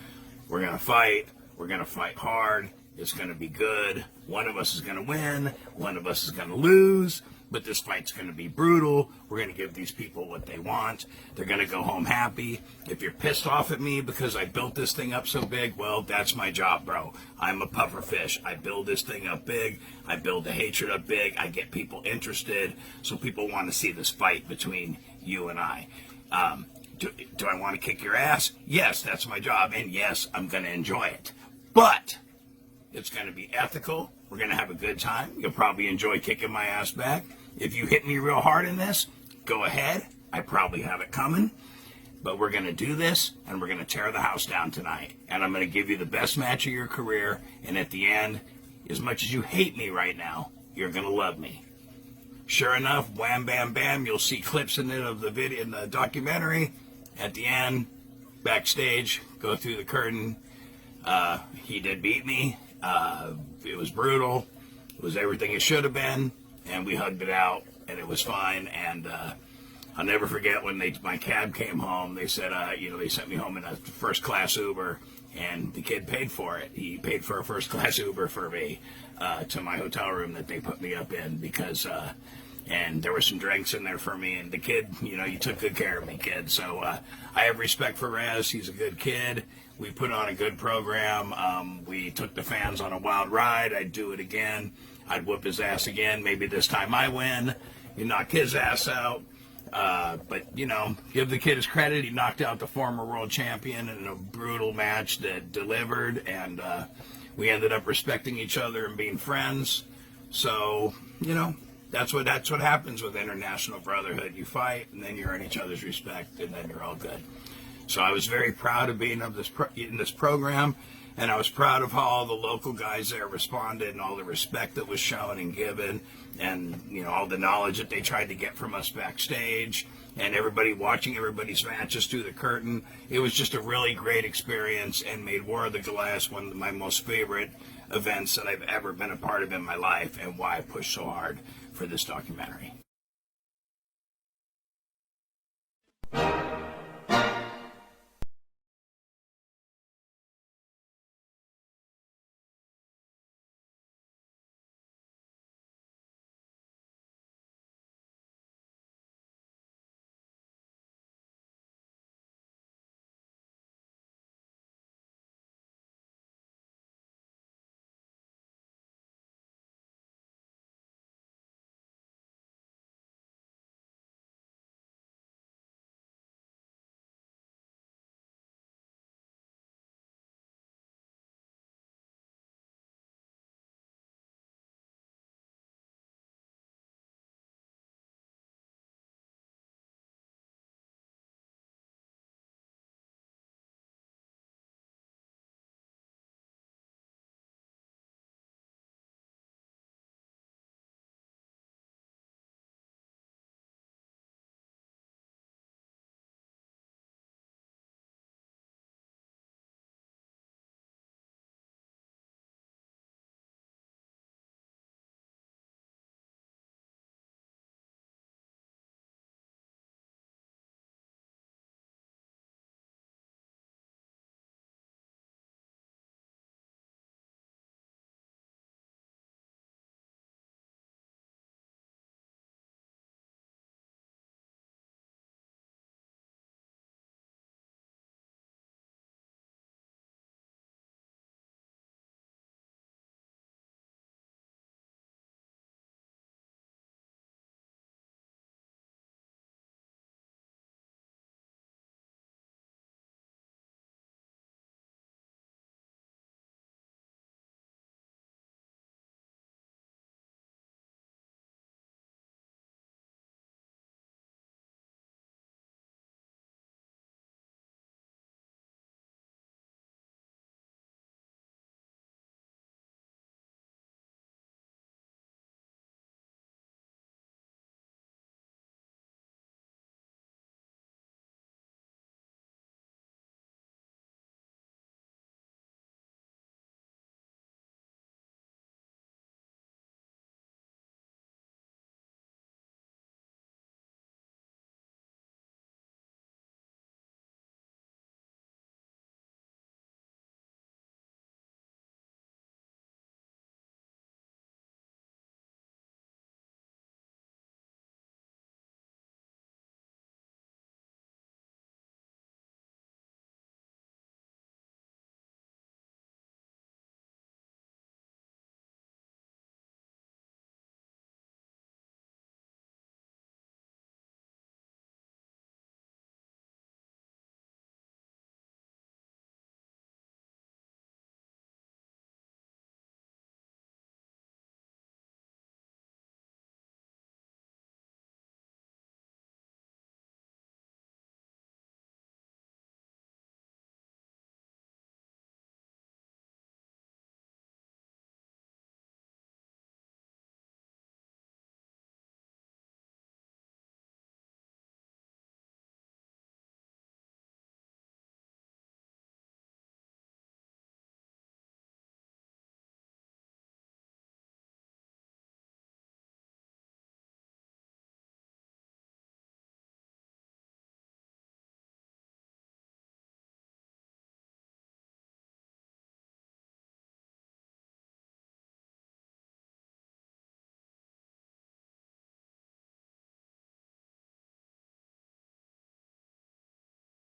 we're going to fight. We're going to fight hard. It's going to be good. One of us is going to win. One of us is going to lose. But this fight's going to be brutal. We're going to give these people what they want. They're going to go home happy. If you're pissed off at me because I built this thing up so big, well, that's my job, bro. I'm a puffer fish. I build this thing up big. I build the hatred up big. I get people interested. So people want to see this fight between you and I. Do I want to kick your ass? Yes, that's my job. And yes, I'm going to enjoy it. But it's going to be ethical. We're going to have a good time. You'll probably enjoy kicking my ass back. If you hit me real hard in this, go ahead. I probably have it coming, but we're going to do this, and we're going to tear the house down tonight. And I'm going to give you the best match of your career, and at the end, as much as you hate me right now, you're going to love me. Sure enough, wham, bam, bam, you'll see clips in it of the video, in the documentary. At the end, backstage, go through the curtain. He did beat me. It was brutal. It was everything it should have been, and we hugged it out, and it was fine. And I'll never forget when my cab came home. They said, they sent me home in a first-class Uber, and the kid paid for it. He paid for a first-class Uber for me to my hotel room that they put me up in because, and there were some drinks in there for me. And the kid, you took good care of me, kid. So I have respect for Raz. He's a good kid. We put on a good program. We took the fans on a wild ride. I'd do it again. I'd whoop his ass again. Maybe this time I win. You knock his ass out. But, give the kid his credit. He knocked out the former world champion in a brutal match that delivered, and we ended up respecting each other and being friends. So, that's what happens with international brotherhood. You fight, and then you earn each other's respect, and then you're all good. So I was very proud of being in this program, and I was proud of how all the local guys there responded and all the respect that was shown and given, and all the knowledge that they tried to get from us backstage, and everybody watching everybody's matches through the curtain. It was just a really great experience and made War of the Goliaths one of my most favorite events that I've ever been a part of in my life, and why I pushed so hard for this documentary.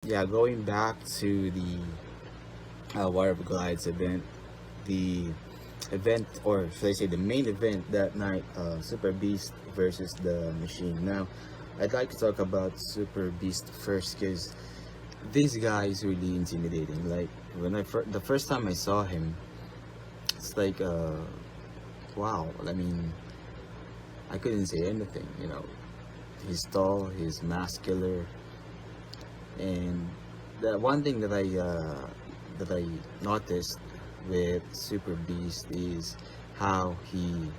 yeah, going back to the War of the Goliaths event, the event, or should I say the main event that night, Superbeast versus the Machine. Now, I'd like to talk about Superbeast first because this guy is really intimidating. Like when the first time I saw him, it's like wow. I mean, I couldn't say anything. You know, he's tall, he's muscular, and the one thing that I noticed with Superbeast is how he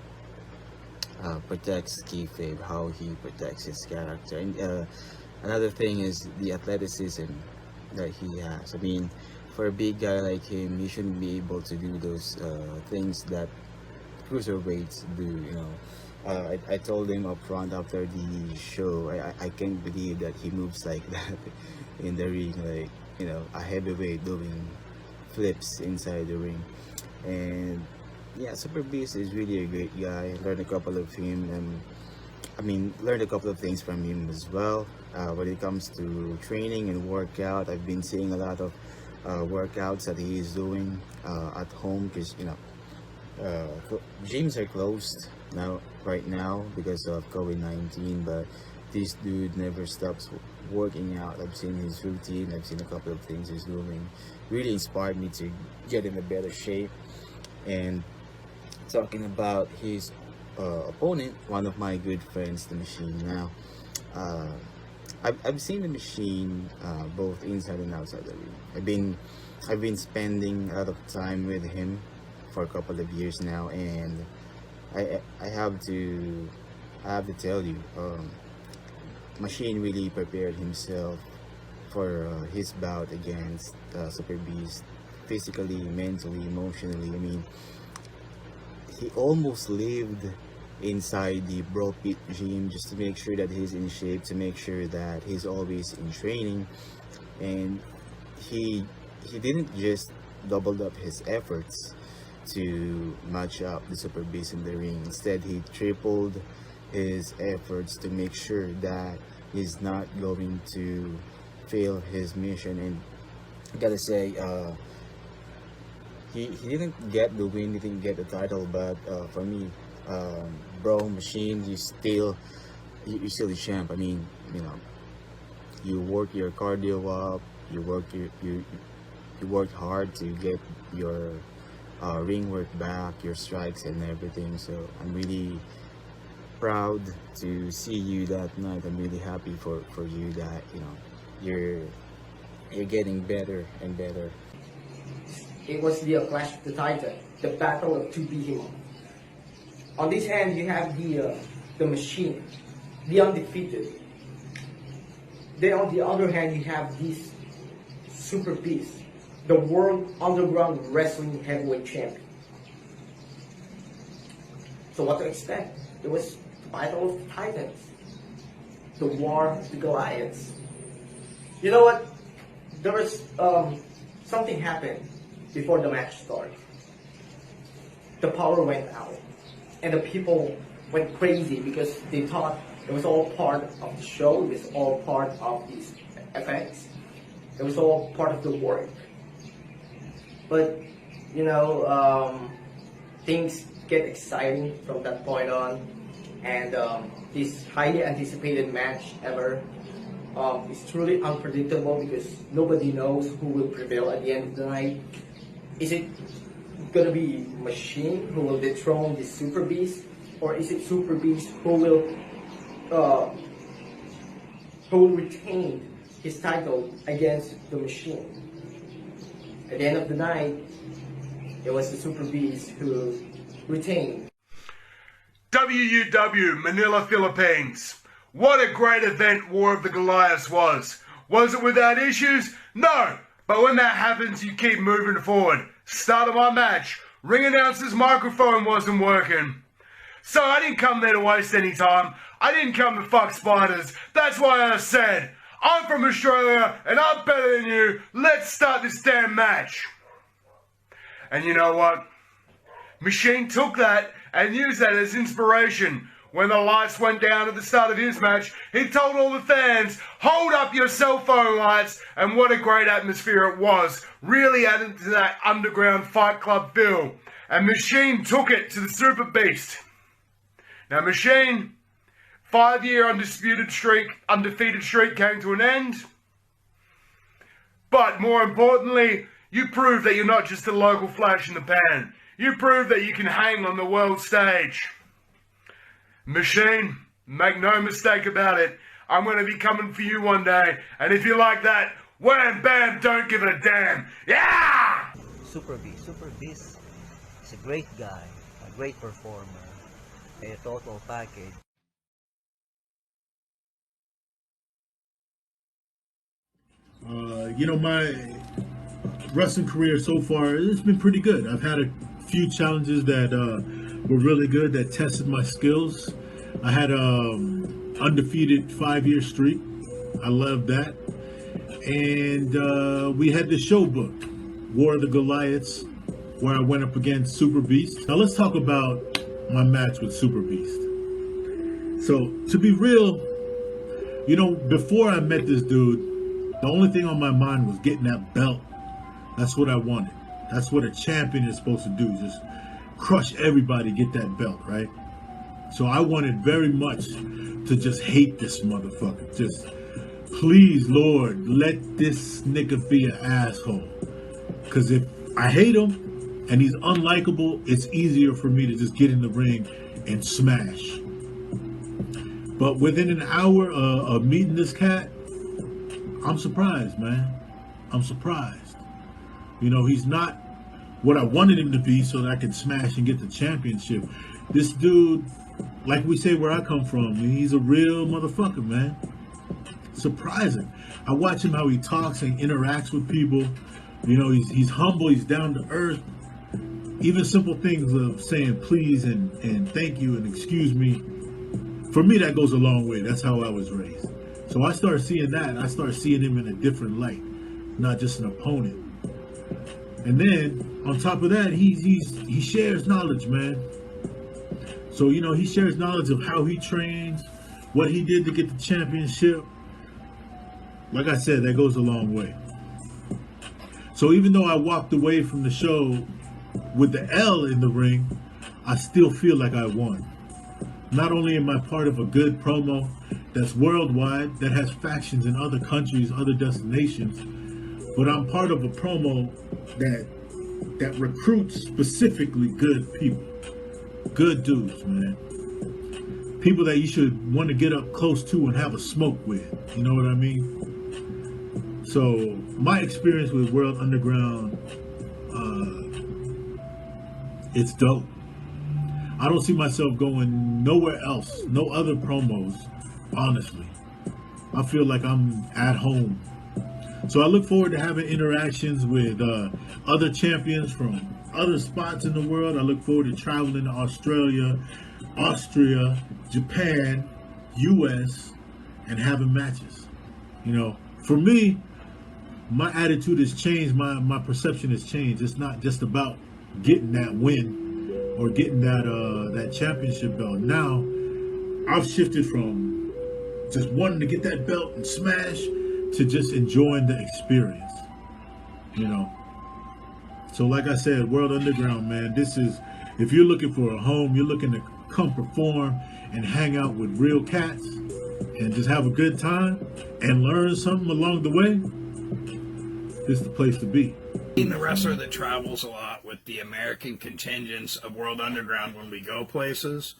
protects kayfabe, how he protects his character, and another thing is the athleticism that he has. I mean, for a big guy like him, he shouldn't be able to do those things that cruiserweights do. You know, I told him up front after the show, I can't believe that he moves like that in the ring, like, you know, a heavyweight doing flips inside the ring. And yeah, Superbeast is really a great guy. Learned a couple of him, and I mean, learned a couple of things from him as well. When it comes to training and workout, I've been seeing a lot of workouts that he is doing at home, because you know, gyms are closed right now because of COVID-19, but this dude never stops working out. I've seen his routine, I've seen a couple of things he's doing. Really inspired me to get in a better shape. And talking about his opponent, one of my good friends, the Machine. Now, I've seen the Machine both inside and outside the ring. I've been spending a lot of time with him for a couple of years now, and I have to tell you, Machine really prepared himself for his bout against Superbeast, physically, mentally, emotionally. I mean, he almost lived inside the Bro Pit gym just to make sure that he's in shape, to make sure that he's always in training. And he didn't just double up his efforts to match up the Superbeast in the ring. Instead, he tripled his efforts to make sure that he's not going to fail his mission. And I gotta say, he didn't get the win, he didn't get the title, but for me, bro, Machine, you're still the champ. I mean, you know, you work your cardio up, you worked hard to get your ring work back, your strikes and everything. So I'm really proud to see you that night. I'm really happy for you that, you know, you're getting better and better. It was the Clash of the Titan, the battle of two behemoths. On this hand, you have the Machine, the undefeated. Then on the other hand, you have this Superbeast, the World Underground Wrestling Heavyweight Champion. So what to expect? It was the Battle of the Titans, the War of the Goliaths. You know what? There was something happened before the match started. The power went out, and the people went crazy because they thought it was all part of the show, it was all part of these effects, it was all part of the work. But, you know, things get exciting from that point on, and this highly anticipated match ever is truly unpredictable because nobody knows who will prevail at the end of the night. Is it gonna be Machine who will dethrone the Superbeast, or is it Superbeast who will retain his title against the Machine? At the end of the night, it was the Superbeast who retained. WUW Manila, Philippines. What a great event War of the Goliaths was. Was it without issues? No. But when that happens, you keep moving forward. Start of my match. Ring announcer's microphone wasn't working. So I didn't come there to waste any time. I didn't come to fuck spiders. That's why I said, I'm from Australia and I'm better than you. Let's start this damn match. And you know what? Machine took that and used that as inspiration. When the lights went down at the start of his match, he told all the fans, hold up your cell phone lights, and what a great atmosphere it was. Really added to that underground fight club feel. And Machine took it to the Superbeast. Now Machine, 5-year undefeated streak came to an end. But more importantly, you proved that you're not just a local flash in the pan. You proved that you can hang on the world stage. Machine, make no mistake about it, I'm going to be coming for you one day, and if you like that, wham bam, don't give it a damn. Yeah! Superbeast is a great guy, a great performer, a total package. My wrestling career so far, it's been pretty good. I've had a few challenges that were really good, that tested my skills. I had an undefeated 5-year streak. I loved that. And we had the show booked, War of the Goliaths, where I went up against Superbeast. Now let's talk about my match with Superbeast. So to be real, before I met this dude, the only thing on my mind was getting that belt. That's what I wanted. That's what a champion is supposed to do, just crush everybody, get that belt, right? So I wanted very much to just hate this motherfucker. Just, please, Lord, let this nigga be an asshole. Because if I hate him and he's unlikable, it's easier for me to just get in the ring and smash. But within an hour of meeting this cat, I'm surprised, man. I'm surprised. He's not what I wanted him to be so that I could smash and get the championship. This dude, like we say where I come from, he's a real motherfucker, man. Surprising. I watch him how he talks and interacts with people. He's humble, he's down to earth. Even simple things of saying please and thank you and excuse me, for me that goes a long way. That's how I was raised. So I started seeing that. I started seeing him in a different light, not just an opponent. And then on top of that, he shares knowledge, man. So he shares knowledge of how he trains, what he did to get the championship. Like I said, that goes a long way. So even though I walked away from the show with the L in the ring, I still feel like I won. Not only am I part of a good promo that's worldwide, that has factions in other countries, other destinations, but I'm part of a promo that recruits specifically good people. Good dudes, man. People that you should want to get up close to and have a smoke with. You know what I mean? So my experience with World Underground, it's dope. I don't see myself going nowhere else, no other promos, honestly. I feel like I'm at home. So I look forward to having interactions with other champions from other spots in the world. I look forward to traveling to Australia, Austria, Japan, US, and having matches. For me, my attitude has changed, my perception has changed. It's not just about getting that win or getting that championship belt. Now, I've shifted from just wanting to get that belt and smash to just enjoying the experience, So like I said, World Underground, man, this is, if you're looking for a home, you're looking to come perform and hang out with real cats and just have a good time and learn something along the way, this is the place to be. Being the wrestler that travels a lot with the American contingents of World Underground when we go places,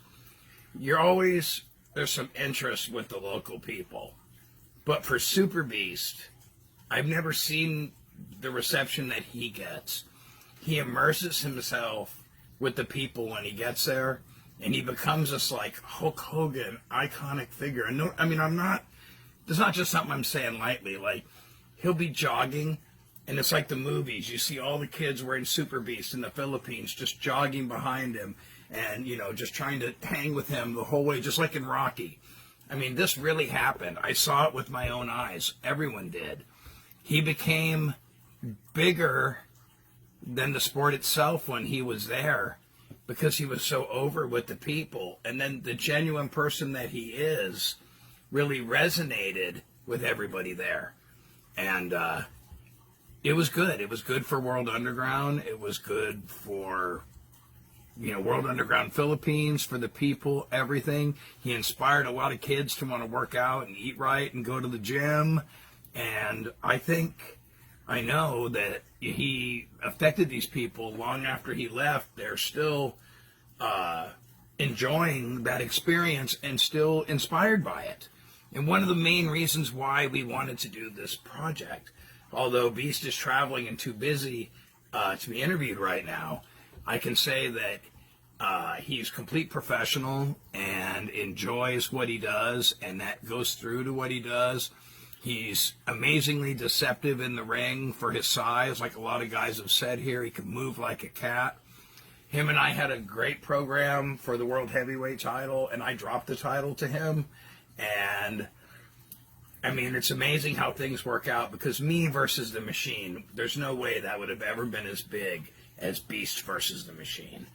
there's some interest with the local people. But for Superbeast, I've never seen the reception that he gets. He immerses himself with the people when he gets there, and he becomes this like Hulk Hogan iconic figure. And it's not just something I'm saying lightly. Like, he'll be jogging, and it's like the movies. You see all the kids wearing Superbeast in the Philippines just jogging behind him and, just trying to hang with him the whole way, just like in Rocky. This really happened. I saw it with my own eyes. Everyone did. He became bigger than the sport itself when he was there. because he was so over with the people. And then the genuine person that he is really resonated with everybody there. And it was good. It was good for World Underground. It was good for, World Underground Philippines, for the people, everything. He inspired a lot of kids to want to work out and eat right and go to the gym. And I know that he affected these people long after he left. They're still enjoying that experience and still inspired by it. And one of the main reasons why we wanted to do this project, although Beast is traveling and too busy to be interviewed right now, I can say that he's complete professional and enjoys what he does, and that goes through to what he does. He's amazingly deceptive in the ring for his size. Like a lot of guys have said here, he can move like a cat. Him and I had a great program for the World Heavyweight title, and I dropped the title to him. And, I mean, it's amazing how things work out, because me versus the Machine, there's no way that would have ever been as big as Beast versus the Machine.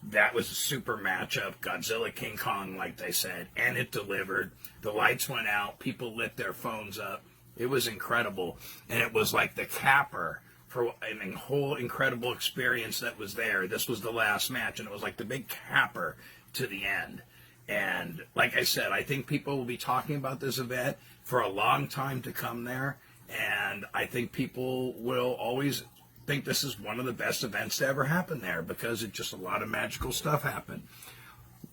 That was a super matchup, Godzilla King Kong, like they said, and it delivered. The lights went out, people lit their phones up. It was incredible, and it was like the capper for a whole incredible experience that was there. This was the last match, and it was like the big capper to the end. And like I said, I think people will be talking about this event for a long time to come there, and I think people will always think this is one of the best events to ever happen there, because it's just a lot of magical stuff happened.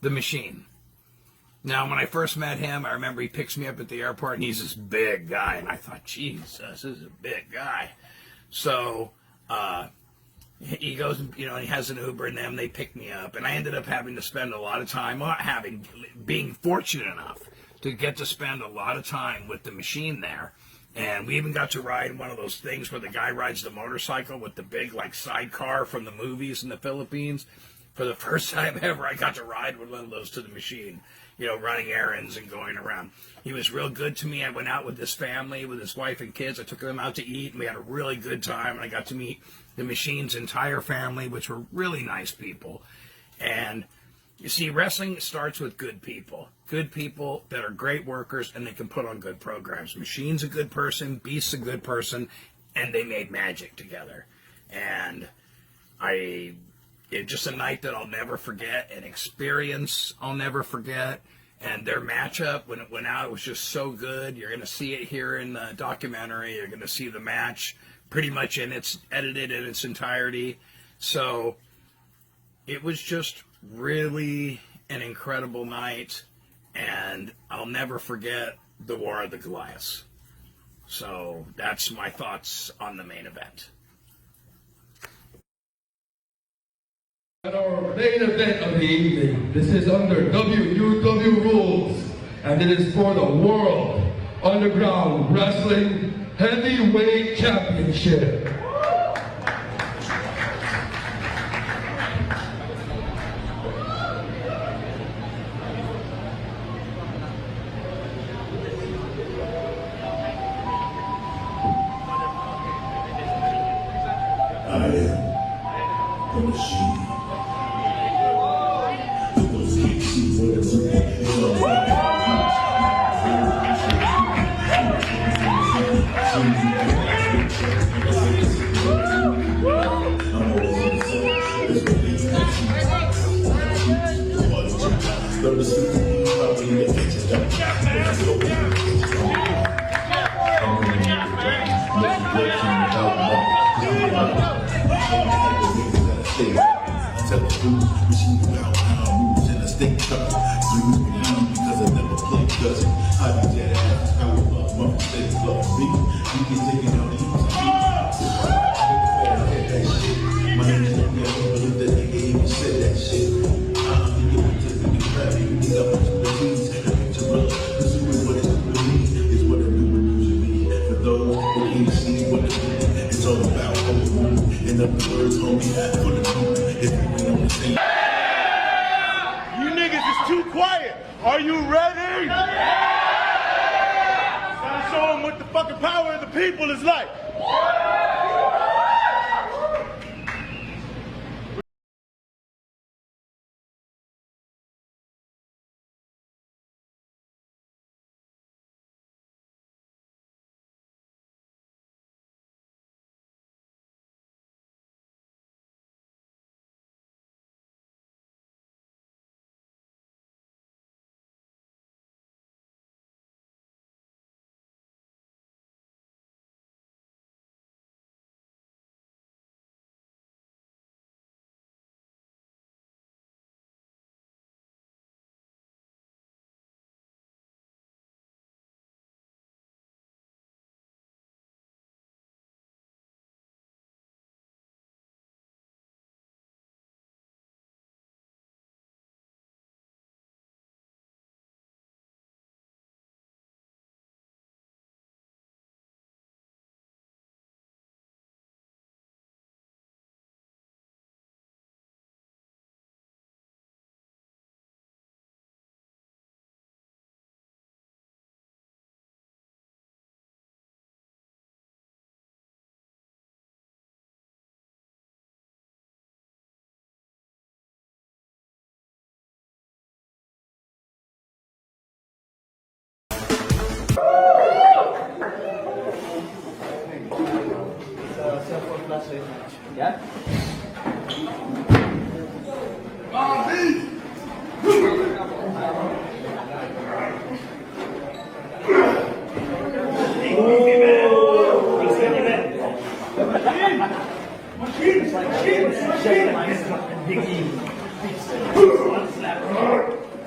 The Machine. Now, when I first met him, I remember he picks me up at the airport, and he's this big guy, and I thought, Jesus, this is a big guy. So he goes, and he has an Uber, and then they pick me up, and I ended up having to spend a lot of time, being fortunate enough to get to spend a lot of time with the Machine there. And we even got to ride one of those things where the guy rides the motorcycle with the big, sidecar from the movies in the Philippines. For the first time ever, I got to ride with one of those to the Machine, running errands and going around. He was real good to me. I went out with his family, with his wife and kids. I took them out to eat, and we had a really good time. And I got to meet the Machine's entire family, which were really nice people. And you see, wrestling starts with good people that are great workers, and they can put on good programs. Machine's a good person, Beast's a good person, and they made magic together. And it's just a night that I'll never forget, an experience I'll never forget. And their matchup, when it went out, it was just so good. You're going to see it here in the documentary. You're going to see the match pretty much edited in its entirety. So it was just really an incredible night, and I'll never forget the War of the Goliaths. So that's my thoughts on the main event. At our main event of the evening, this is under WUW rules, and it is for the World Underground Wrestling Heavyweight Championship. I am the Machine. You niggas is too quiet. Are you ready? Gotta show them what the fucking power of the people is like.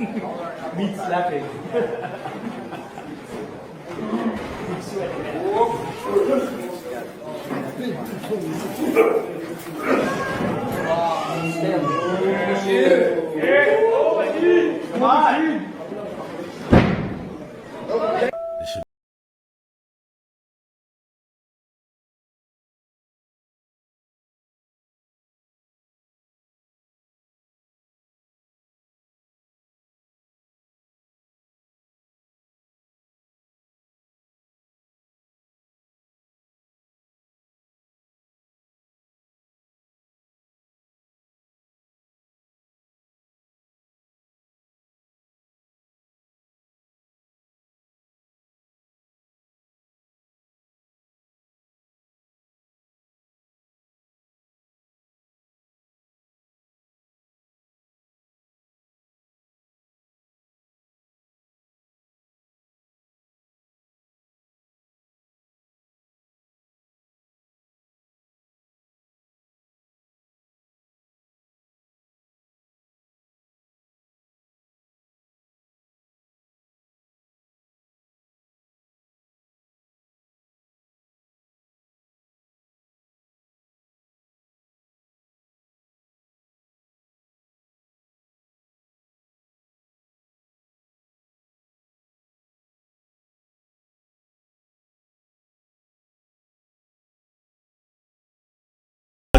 Meat slapping. Come on!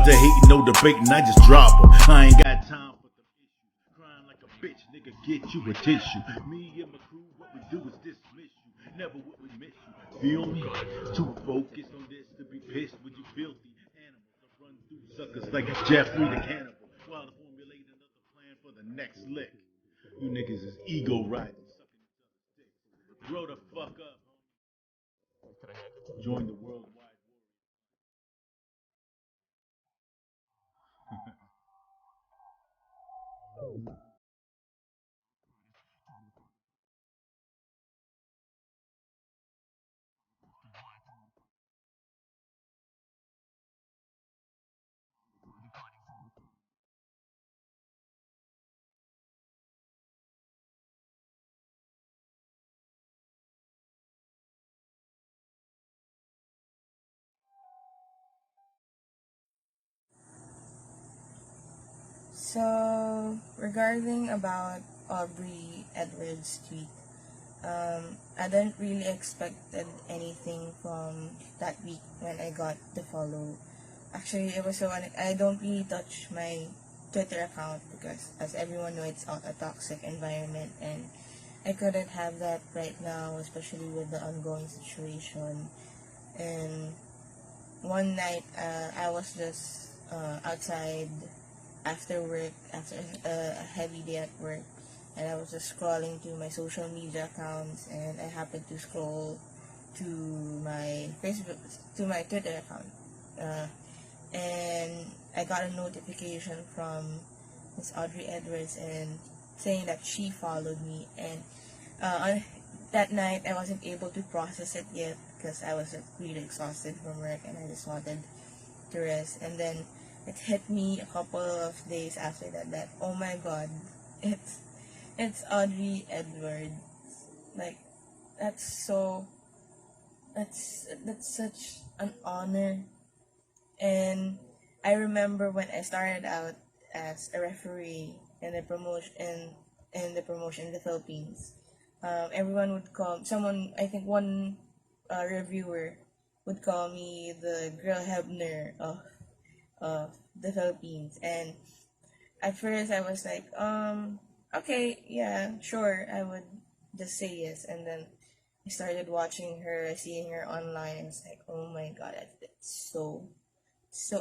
To hating, no debating, I just drop them. I ain't got time for the issue. Crying like a bitch, nigga, get you a tissue. Me and my crew, what we do is dismiss you. Never would we miss you. Feel me? Too focused on this to be pissed with you filthy animals that run through suckers like Jeffrey the cannibal. While formulating another plan for the next lick. You niggas is ego riding, sucking each other's dicks. Grow the fuck up, homie. Join the worldwide war. So, regarding about Aubrey Edwards' tweet, I didn't really expected anything from that week when I got the follow. Actually, it was so I don't really touch my Twitter account because, as everyone knows, it's a toxic environment, and I couldn't have that right now, especially with the ongoing situation. And one night, I was just outside after work, after a heavy day at work, and I was just scrolling through my social media accounts, and I happened to scroll to my Facebook, to my Twitter account, and I got a notification from Miss Audrey Edwards and saying that she followed me, and on that night I wasn't able to process it yet because I was really exhausted from work and I just wanted to rest, and then it hit me a couple of days after that oh my god, it's Audrey Edwards. Like, that's such an honor. And I remember when I started out as a referee in the promotion in the Philippines, everyone would call someone, I think one reviewer would call me the girl Hebner of the Philippines. And at first I was like, okay, yeah, sure, I would just say yes. And then I started watching her, seeing her online, and it's like, oh my god, that's so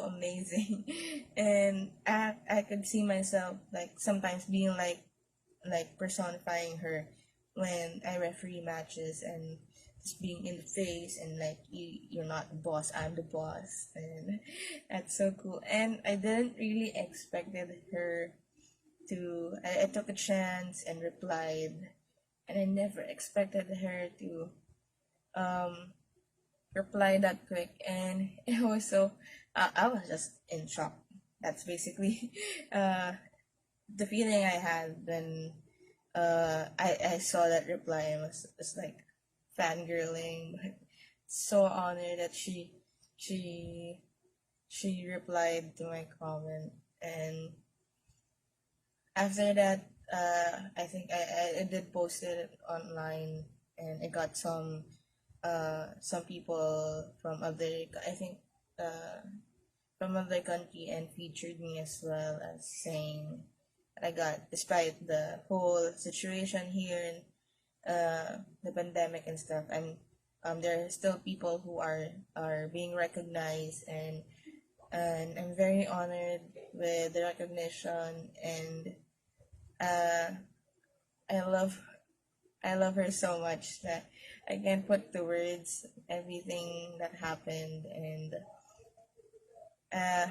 amazing. And I could see myself like sometimes being like personifying her when I referee matches, and just being in the face and like, you're not the boss, I'm the boss. And that's so cool. And I didn't really expected her to I took a chance and replied, and I never expected her to um reply that quick. And it was so I was just in shock. That's basically the feeling I had when I saw that reply and was like fangirling, but so honored that she replied to my comment. And after that, I think I did post it online, and I got some people from other, I think, from other country, and featured me as well, as saying I got, despite the whole situation here and the pandemic and stuff, there are still people who are being recognized, and I'm very honored with the recognition. And I love her so much that I can't put to words everything that happened. And uh,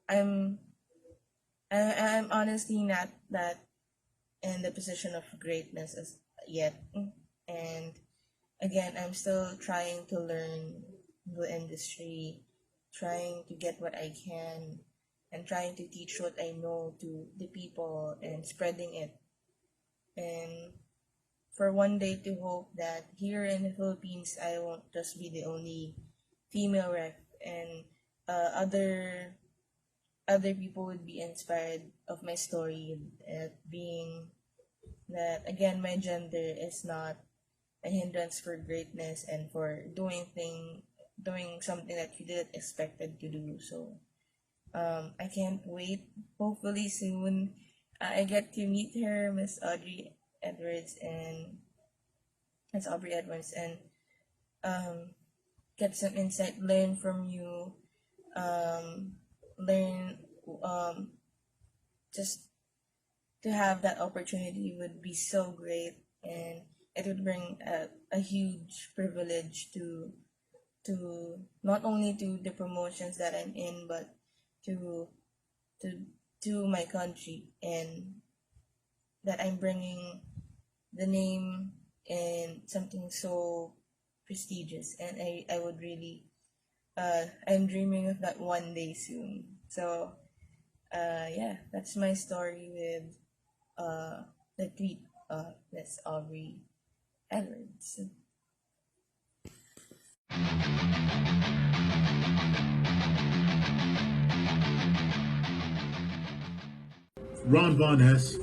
I'm I'm honestly not that in the position of greatness as yet. And again, I'm still trying to learn the industry, trying to get what I can, and trying to teach what I know to the people and spreading it. And for one day to hope that here in the Philippines, I won't just be the only female ref, and other people would be inspired of my story, being that again, my gender is not a hindrance for greatness and for doing something that you didn't expected to do. So I can't wait. Hopefully soon I get to meet her, Miss Edwards, and Miss Aubrey Edwards, and get some insight, learn from you, learn, just to have that opportunity would be so great, and it would bring a huge privilege to not only to the promotions that I'm in, but to to my country, and that I'm bringing the name and something so prestigious. And I would really I'm dreaming of that one day soon. So yeah, that's my story with the tweet of Miss Aubrey Edwards. Ron Von Hess,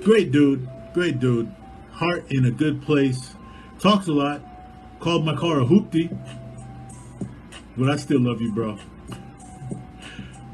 great dude, heart in a good place, talks a lot, called my car a hoopty, but I still love you, bro.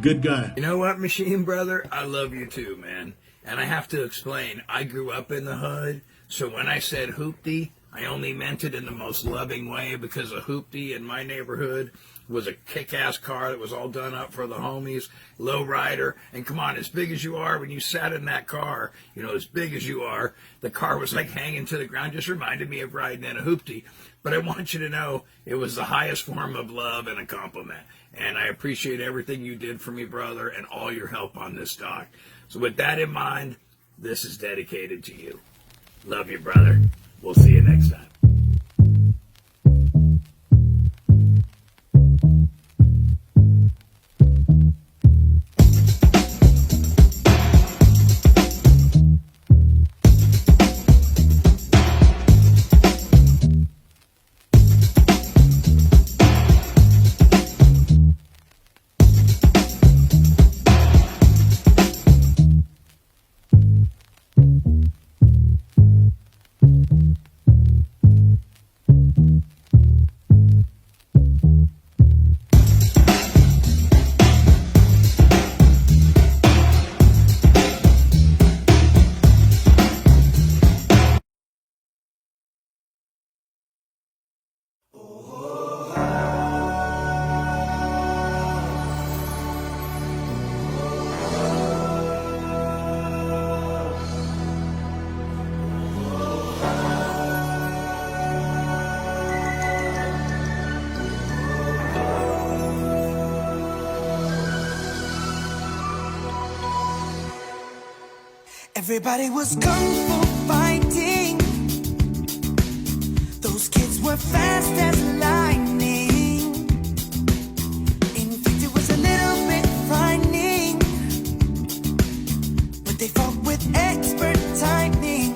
Good guy. You know what, Machine Brother? I love you too, man. And I have to explain, I grew up in the hood, so when I said hoopty, I only meant it in the most loving way, because a hoopty in my neighborhood was a kick-ass car that was all done up for the homies, low rider. And come on, as big as you are, when you sat in that car, you know, as big as you are, the car was like hanging to the ground. Just reminded me of riding in a hoopty. But I want you to know it was the highest form of love and a compliment. And I appreciate everything you did for me, brother, and all your help on this doc. So with that in mind, this is dedicated to you. Love you, brother. We'll see you next time. Everybody was kung fu fighting. Those kids were fast as lightning. In fact, it was a little bit frightening, but they fought with expert timing.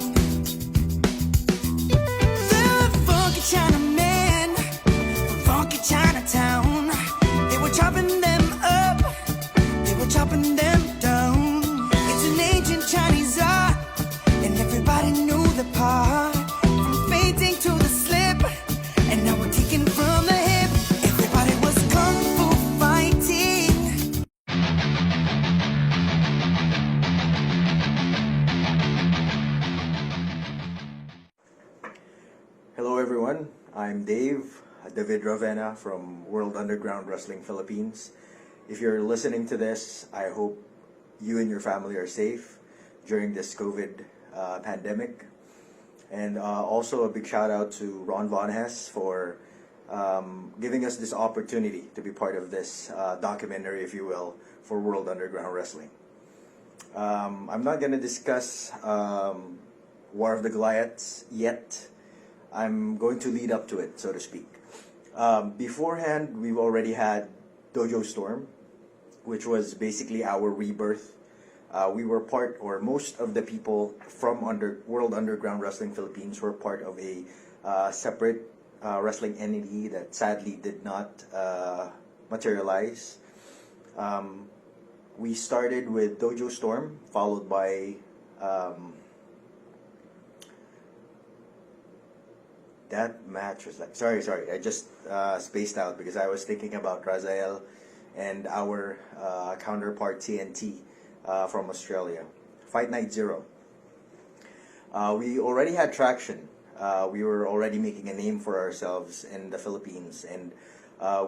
Hello everyone, I'm David Ravena from World Underground Wrestling Philippines. If you're listening to this, I hope you and your family are safe during this COVID pandemic. And also a big shout out to Ron Von Hess for giving us this opportunity to be part of this documentary, if you will, for World Underground Wrestling. I'm not going to discuss War of the Goliaths yet. I'm going to lead up to it, so to speak. Beforehand, we've already had Dojo Storm, which was basically our rebirth. We were part, or most of the people from World Underground Wrestling Philippines were part of a separate wrestling entity that sadly did not materialize. We started with Dojo Storm, followed by that match was like, sorry, I just spaced out because I was thinking about Razael and our counterpart TNT from Australia. Fight Night 0. We already had traction. We were already making a name for ourselves in the Philippines, and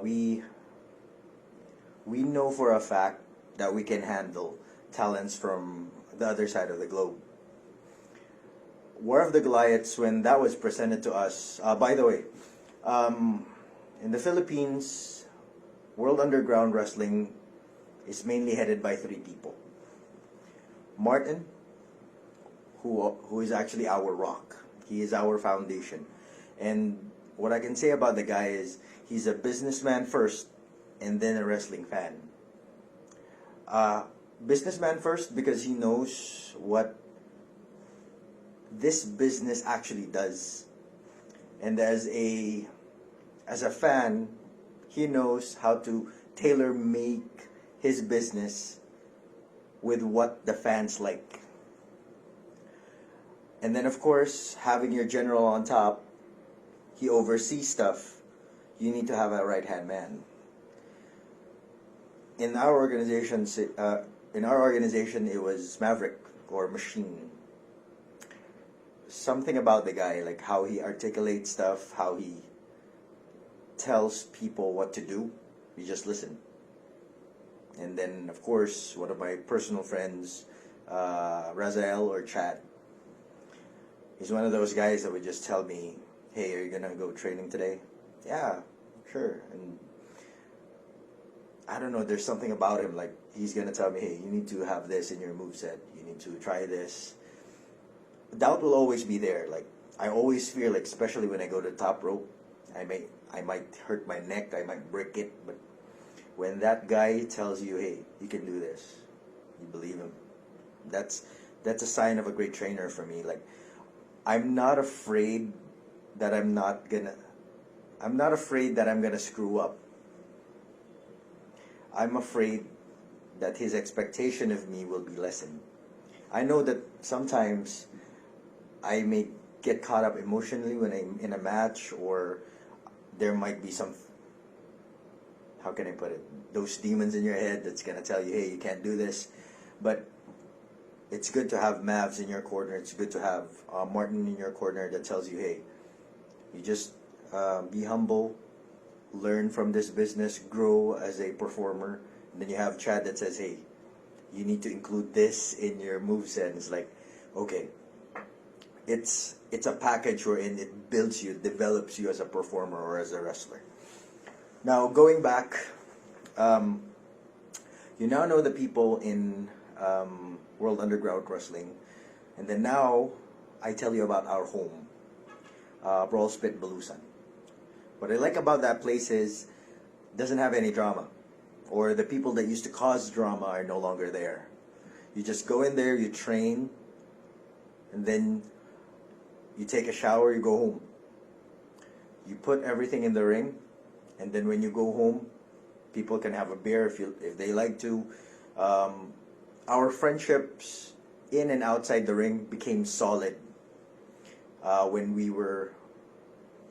we know for a fact that we can handle talents from the other side of the globe. War of the Goliaths, when that was presented to us, by the way, in the Philippines, World Underground Wrestling is mainly headed by 3 people. Martin, who is actually our rock. He is our foundation. And what I can say about the guy is he's a businessman first and then a wrestling fan. Businessman first because he knows what this business actually does. And as a fan, he knows how to tailor make his business with what the fans like. And then of course, having your general on top, he oversees stuff. You need to have a right-hand man. In our organization, it was Maverick or Machine. Something about the guy, like how he articulates stuff, how he tells people what to do. You just listen. And then, of course, one of my personal friends, Razael or Chad. He's one of those guys that would just tell me, hey, are you gonna go training today? Yeah, sure. And I don't know, there's something about him, like he's gonna tell me, hey, you need to have this in your moveset. You need to try this. Doubt will always be there. Like I always fear, like especially when I go to the top rope, I might hurt my neck, I might break it, but when that guy tells you, hey, you can do this, you believe him. That's a sign of a great trainer for me. Like I'm not afraid that I'm afraid that I'm gonna screw up. I'm afraid that his expectation of me will be lessened. I know that sometimes I may get caught up emotionally when I'm in a match, or there might be some, how can I put it, those demons in your head that's gonna tell you, hey, you can't do this. But it's good to have Mavs in your corner. It's good to have Martin in your corner that tells you, hey, you just be humble, learn from this business, grow as a performer. And then you have Chad that says, hey, you need to include this in your moveset. And it's like, okay, it's a package wherein it builds you, develops you as a performer or as a wrestler. Now, going back, you now know the people in World Underground Wrestling, and then now I tell you about our home, Brawl Spit Balusan. What I like about that place is it doesn't have any drama, or the people that used to cause drama are no longer there. You just go in there, you train, and then you take a shower, you go home. You put everything in the ring, and then when you go home, people can have a beer if they like to. Our friendships in and outside the ring became solid when we were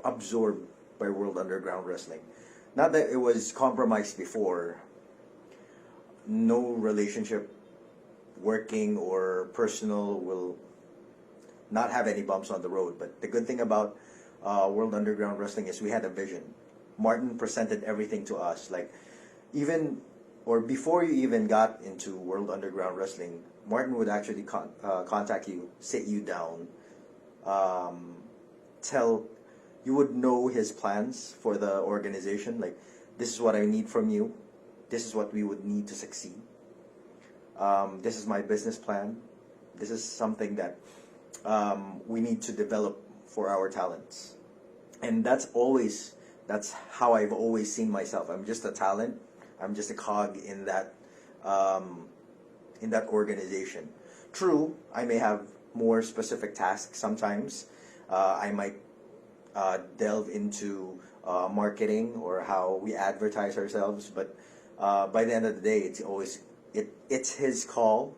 absorbed by World Underground Wrestling. Not that it was compromised before. No relationship, working or personal, will not have any bumps on the road. But the good thing about World Underground Wrestling is we had a vision. Martin presented everything to us, like even or before you even got into World Underground Wrestling, Martin would actually contact you, sit you down, tell you would know his plans for the organization. Like, this is what I need from you. This is what we would need to succeed. This is my business plan. This is something that we need to develop for our talents. And that's how I've always seen myself. I'm just a talent. I'm just a cog in that organization. True, I may have more specific tasks sometimes. I might delve into marketing or how we advertise ourselves, but by the end of the day, it's his call,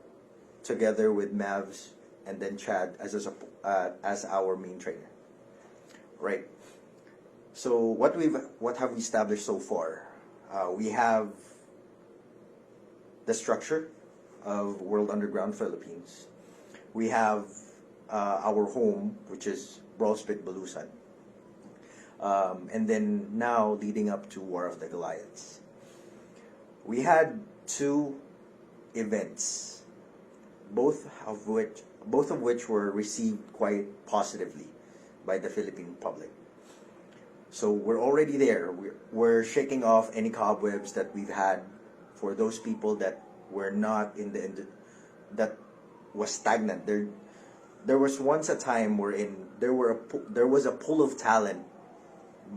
together with Mavs and then Chad as our main trainer, right? So what have we established so far? We have the structure of World Underground Philippines. We have our home, which is Brawlspit Balusan. And then now leading up to War of the Goliaths. We had 2 events, both of which were received quite positively by the Philippine public. So we're already there. We're shaking off any cobwebs that we've had for those people that were not that was stagnant. There was once a time wherein there was a pool of talent,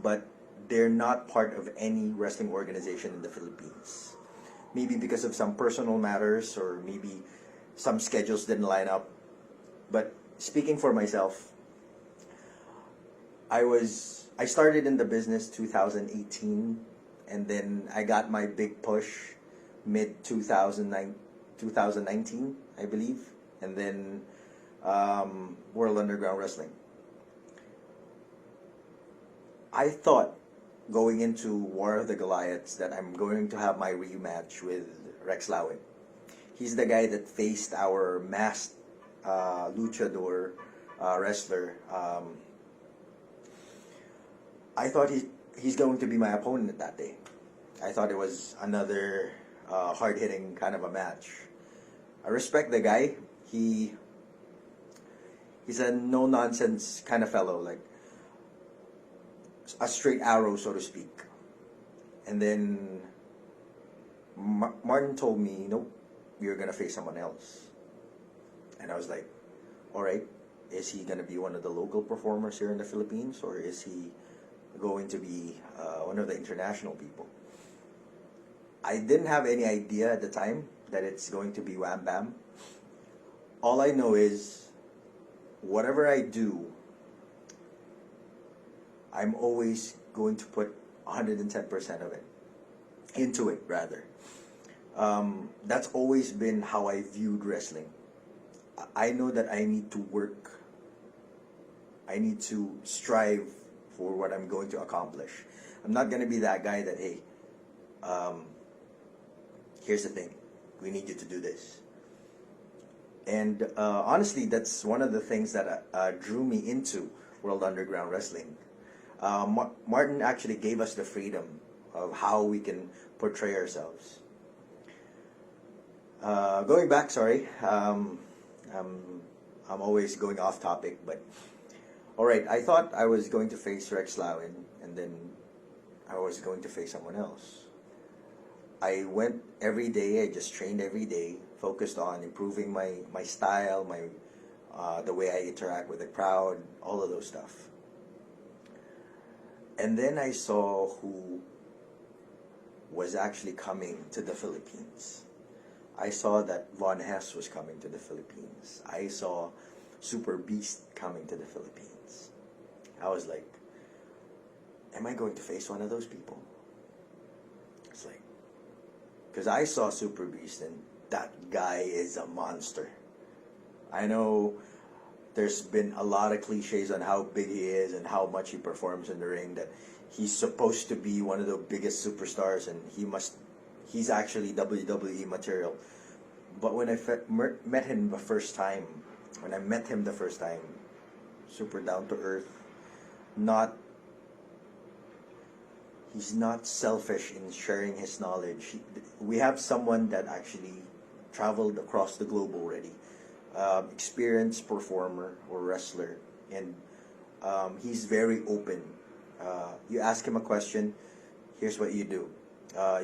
but they're not part of any wrestling organization in the Philippines. Maybe because of some personal matters, or maybe some schedules didn't line up. But speaking for myself, I started in the business 2018, and then I got my big push mid 2019, I believe, and then World Underground Wrestling. I thought going into War of the Goliaths that I'm going to have my rematch with Rex Lawin. He's the guy that faced our masked luchador wrestler. I thought he's going to be my opponent that day. I thought it was another hard-hitting kind of a match. I respect the guy. He's a no-nonsense kind of fellow, like a straight arrow, so to speak. And then Martin told me, nope, you're going to face someone else. And I was like, all right, is he going to be one of the local performers here in the Philippines, or is he going to be one of the international people? I didn't have any idea at the time that it's going to be Wham Bam. All I know is whatever I do, I'm always going to put 110% of it into it, rather. That's always been how I viewed wrestling. I know that I need to work. I need to strive for what I'm going to accomplish. I'm not going to be that guy that, hey, here's the thing, we need you to do this. And honestly, that's one of the things that drew me into World Underground Wrestling. Martin actually gave us the freedom of how we can portray ourselves. Going back, sorry, I'm always going off topic, but alright, I thought I was going to face Rex Lawin, and then I was going to face someone else. I went every day, I just trained every day, focused on improving my style, the way I interact with the crowd, all of those stuff. And then I saw who was actually coming to the Philippines. I saw that Hess was coming to the Philippines. I saw Superbeast coming to the Philippines. I was like, am I going to face one of those people? It's like, because I saw Superbeast, and that guy is a monster. I know there's been a lot of cliches on how big he is and how much he performs in the ring, that he's supposed to be one of the biggest superstars, and he's actually WWE material. But when I met him the first time, super down to earth, not he's not selfish in sharing his knowledge. We have someone that actually traveled across the globe already, experienced performer or wrestler, and he's very open. You ask him a question, here's what you do.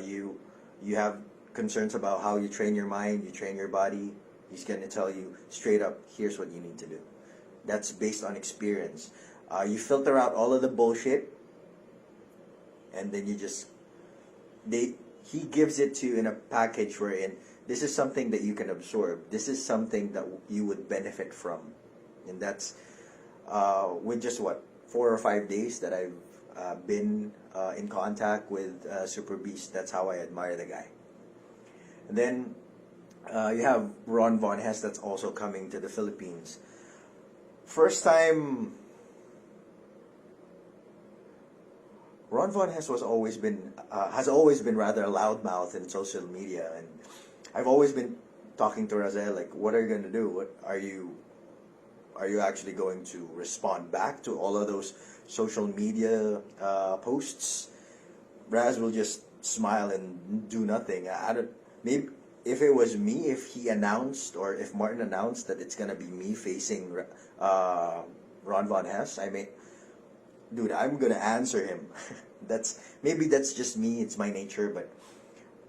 You have concerns about how you train your mind, you train your body. He's going to tell you straight up, here's what you need to do. That's based on experience. You filter out all of the bullshit, and then he gives it to you in a package wherein this is something that you can absorb. This is something that you would benefit from. And that's with just 4 or 5 days that I've been in contact with Superbeast. That's how I admire the guy. And then you have Ron Von Hess that's also coming to the Philippines. First time, Ron Von Hess has always been rather a loudmouth in social media, and I've always been talking to Razael like, what are you going to do? What are you actually going to respond back to all of those social media posts? Raz will just smile and do nothing. Maybe if it was me, if he announced or if Martin announced that it's gonna be me facing Ron Von Hess, dude, I'm gonna answer him. Maybe that's just me. It's my nature, but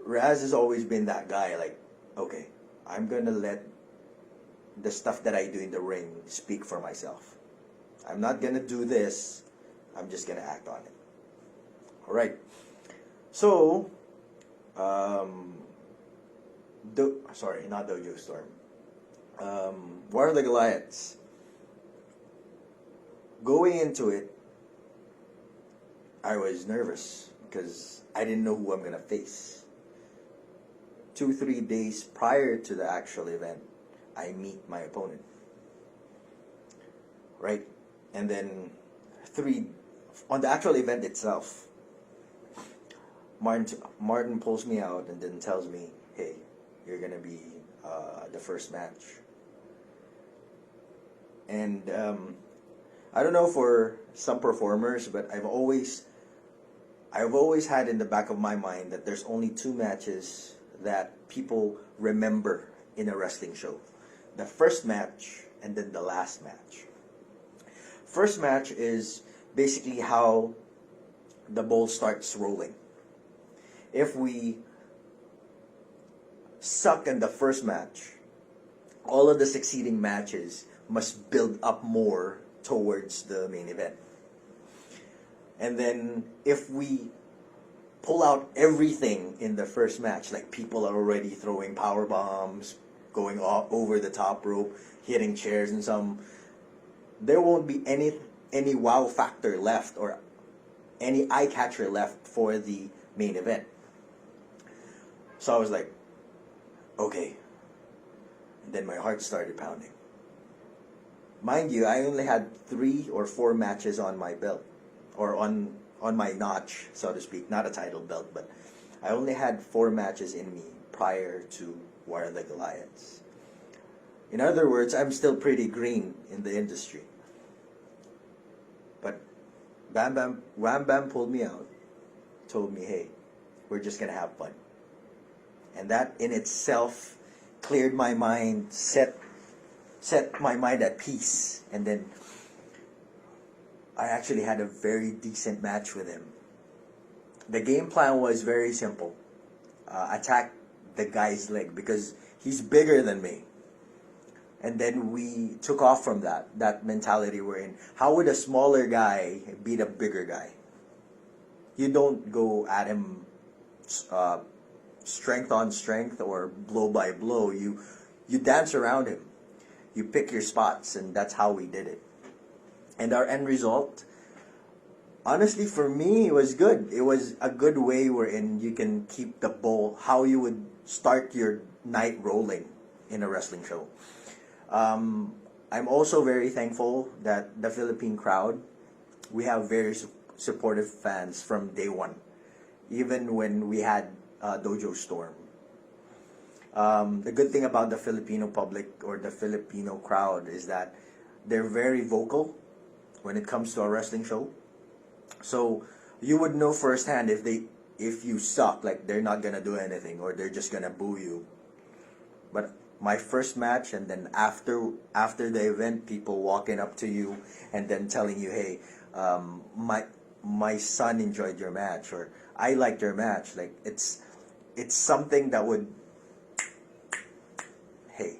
Raz has always been that guy. Like, okay, I'm gonna let the stuff that I do in the ring speak for myself. I'm not gonna do this. I'm just gonna act on it. All right. So, not Dojo Storm. War of the Goliaths. Going into it, I was nervous because I didn't know who I'm gonna face. 2-3 days prior to the actual event, I meet my opponent. Right? And then on the actual event itself, Martin pulls me out and then tells me, hey, you're gonna be the first match. And I don't know for some performers, but I've always had in the back of my mind that there's only 2 matches that people remember in a wrestling show. The first match and then the last match. First match is basically how the ball starts rolling. If we suck in the first match, all of the succeeding matches must build up more towards the main event. And then if we pull out everything in the first match, like people are already throwing power bombs, going over the top rope, hitting chairs and some, there won't be any wow factor left or any eye catcher left for the main event. So I was like, okay. And then my heart started pounding. Mind you, I only had 3 or 4 matches on my belt, or on my notch, so to speak. Not a title belt, but I only had 4 matches in me prior to War of the Goliaths. In other words, I'm still pretty green in the industry. But Wham Bam pulled me out, told me, hey, we're just gonna have fun. And that in itself cleared my mind, set my mind at peace. And then I actually had a very decent match with him. The game plan was very simple. Attack the guy's leg because he's bigger than me. And then we took off from that mentality we're in. How would a smaller guy beat a bigger guy? You don't go at him strength on strength or blow by blow. You dance around him. You pick your spots, and that's how we did it. And our end result, honestly, for me, it was good. It was a good way wherein you can keep the ball, how you would start your night rolling in a wrestling show. I'm also very thankful that the Philippine crowd, we have very supportive fans from day one, even when we had Dojo Storm. The good thing about the Filipino public or the Filipino crowd is that they're very vocal when it comes to a wrestling show. So you would know firsthand if you suck, like they're not gonna do anything or they're just gonna boo you. But my first match, and then after the event, people walking up to you and then telling you, hey, my son enjoyed your match, or I liked your match. Like it's something that would, hey,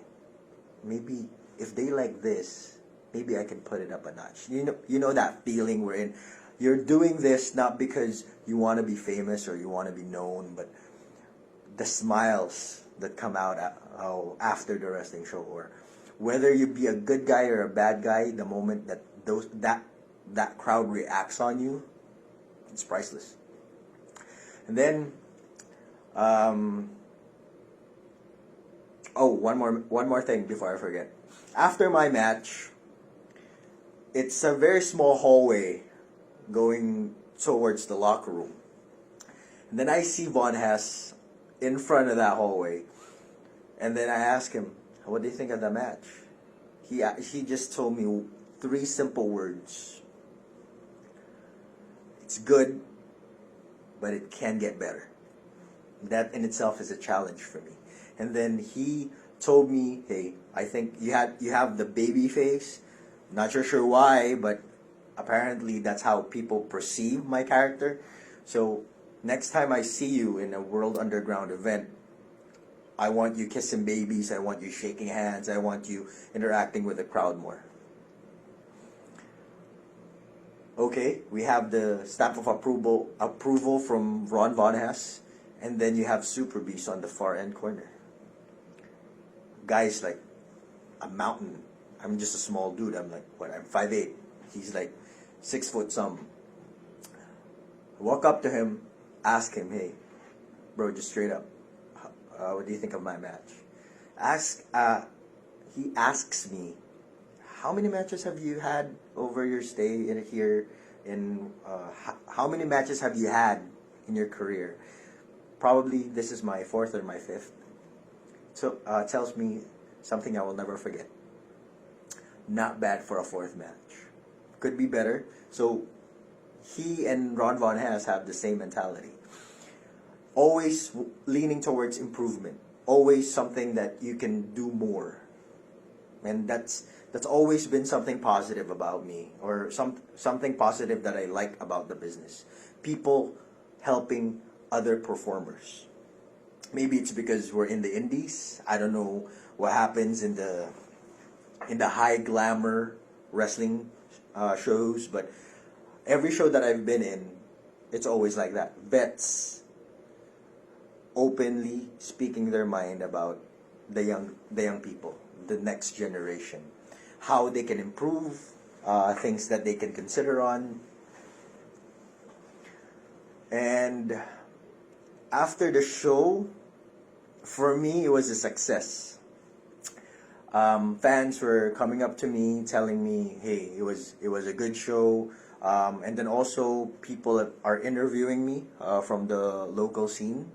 maybe if they like this, maybe I can put it up a notch. You know that feeling wherein you're doing this not because you want to be famous or you want to be known, but the smiles that come out after the wrestling show, or whether you be a good guy or a bad guy, the moment that that crowd reacts on you, it's priceless. And then, one more thing before I forget. After my match, it's a very small hallway going towards the locker room. And then I see Von Hess in front of that hallway. And then I ask him, what do you think of the match? He just told me 3 simple words. It's good, but it can get better. That in itself is a challenge for me. And then he told me, hey, I think you have the baby face. Not sure why, but apparently that's how people perceive my character. So next time I see you in a World Underground event, I want you kissing babies, I want you shaking hands, I want you interacting with the crowd more. Okay, we have the stamp of approval from Ron Von Hess, and then you have Superbeast on the far end corner. Guy's like a mountain. I'm just a small dude. I'm 5'8". He's like 6 foot some. Walk up to him, ask him, hey, bro, just straight up, what do you think of my match? He asks me, how many matches have you had over your stay in here? How many matches have you had in your career? Probably this is my 4th or my 5th. So tells me something I will never forget. Not bad for a 4th match. Could be better. So he and Ron Von Hess have the same mentality. Always leaning towards improvement. Always something that you can do more. And that's always been something positive about me, or something positive that I like about the business. People helping other performers. Maybe it's because we're in the indies. I don't know what happens in the high glamour wrestling shows, but every show that I've been in, it's always like that. Vets openly speaking their mind about the young people, the next generation, how they can improve, things that they can consider on. And after the show, for me, it was a success. Fans were coming up to me, telling me, hey, it was a good show. And then also people are interviewing me from the local scene.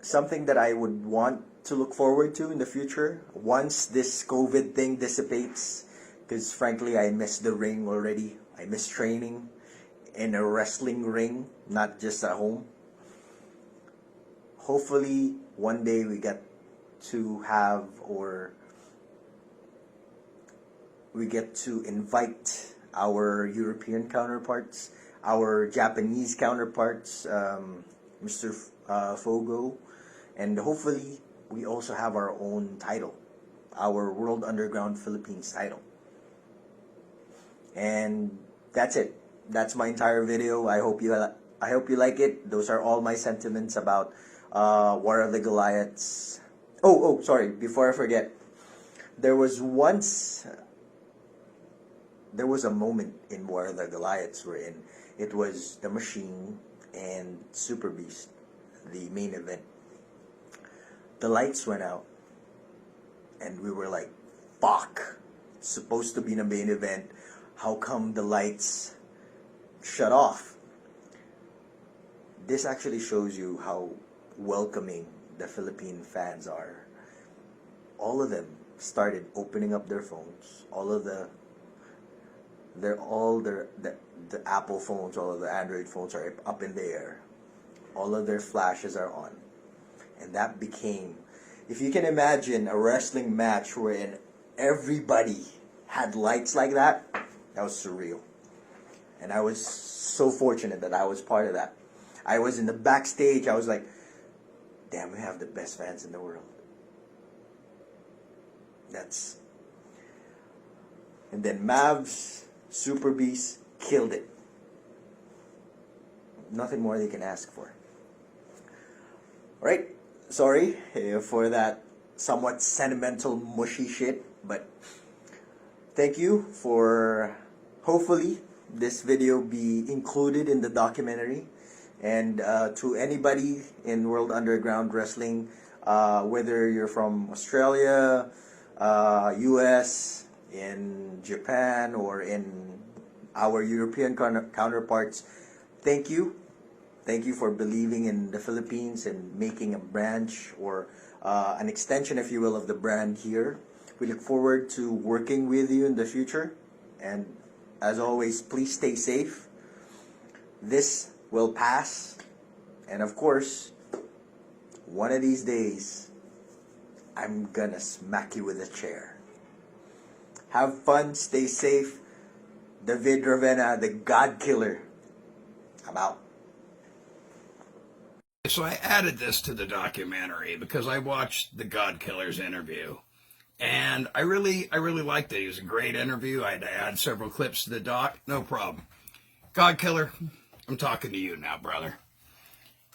Something that I would want to look forward to in the future once this COVID thing dissipates, because frankly I miss the ring already. I miss training in a wrestling ring, not just at home. Hopefully one day we get to have, or we get to invite our European counterparts, our Japanese counterparts, Mr. Fogo, and hopefully we also have our own title, our World Underground Philippines title. And that's it. That's my entire video. I hope you like it. Those are all my sentiments about War of the Goliaths. Oh, sorry. Before I forget, there was a moment in War of the Goliaths wherein it was The Machine and Superbeast, the main event. The lights went out, and we were like, fuck, it's supposed to be the main event. How come the lights shut off? This actually shows you how welcoming the Philippine fans are. All of them, started opening up their phones. All of the Apple phones, all of the Android phones are up in the air. All of their flashes are on. And that became, if you can imagine a wrestling match wherein everybody had lights like that, that was surreal. And I was so fortunate that I was part of that. I was in the backstage. I was like, damn, we have the best fans in the world. And then Mavs, Superbeast killed it. Nothing more they can ask for. Alright, sorry for that somewhat sentimental, mushy shit, but thank you for, hopefully this video be included in the documentary. And to anybody in World Underground Wrestling, whether you're from Australia, US, in Japan, or in our European counterparts, thank you. Thank you for believing in the Philippines and making a branch or an extension, if you will, of the brand here. We look forward to working with you in the future. And as always, please stay safe. This will pass. And of course, one of these days, I'm gonna smack you with a chair. Have fun, stay safe. David Ravenna, the God Killer. I'm out. So I added this to the documentary because I watched the God Killer's interview. And I really liked it. It was a great interview. I had to add several clips to the doc. No problem. God Killer, I'm talking to you now, brother.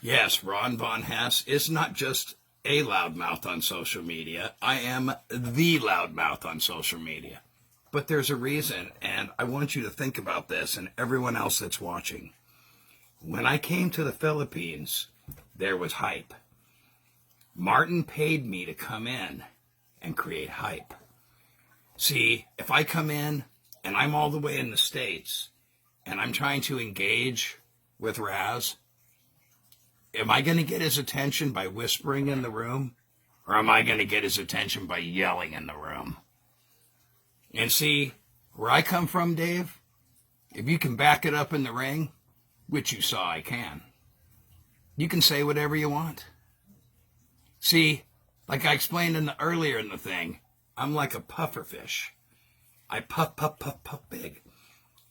Yes, Ron Von Hess is not just a loudmouth on social media. I am the loudmouth on social media. But there's a reason, and I want you to think about this and everyone else that's watching. When I came to the Philippines, there was hype. Martin paid me to come in and create hype. See, if I come in and I'm all the way in the States and I'm trying to engage with Raz, am I going to get his attention by whispering in the room? Or am I going to get his attention by yelling in the room? And see, where I come from, Dave, if you can back it up in the ring, which you saw I can, you can say whatever you want. See, like I explained earlier in the thing, I'm like a pufferfish. I puff, puff, puff, puff big.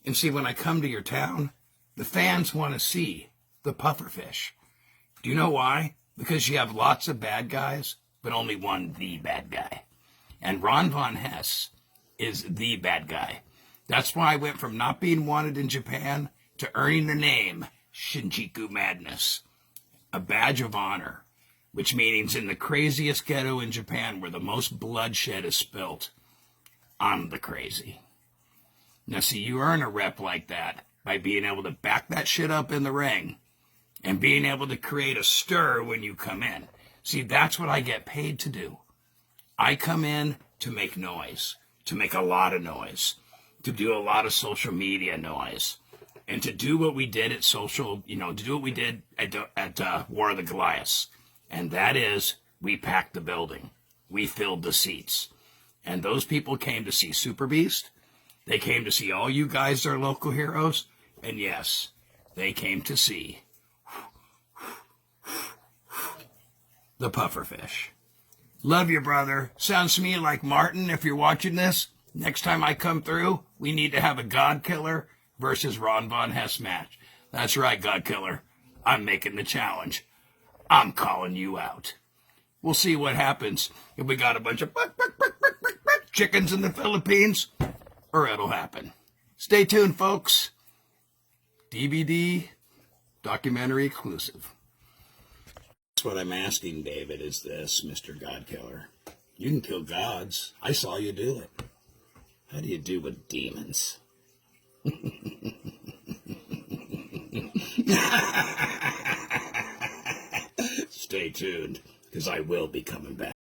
And see, when I come to your town, the fans want to see the pufferfish. Do you know why? Because you have lots of bad guys, but only one the bad guy. And Ron Von Hess is the bad guy. That's why I went from not being wanted in Japan to earning the name Shinjuku Madness, a badge of honor, which means in the craziest ghetto in Japan where the most bloodshed is spilt, I'm the crazy. Now see, you earn a rep like that by being able to back that shit up in the ring and being able to create a stir when you come in. See, that's what I get paid to do. I come in to make noise, to make a lot of noise, to do a lot of social media noise, and to do what we did at to do what we did at War of the Goliaths. And that is, we packed the building. We filled the seats. And those people came to see Superbeast. They came to see all you guys, our local heroes. And yes, they came to see the pufferfish. Love you, brother. Sounds to me like Martin, if you're watching this, next time I come through, we need to have a God Killer versus Ron Von Hess match. That's right, God Killer. I'm making the challenge. I'm calling you out. We'll see what happens if we got a bunch of chickens in the Philippines, or it'll happen. Stay tuned, folks. DVD, documentary exclusive. That's what I'm asking, David, is this, Mr. God Killer. You can kill gods. I saw you do it. How do you do with demons? Stay tuned, because I will be coming back.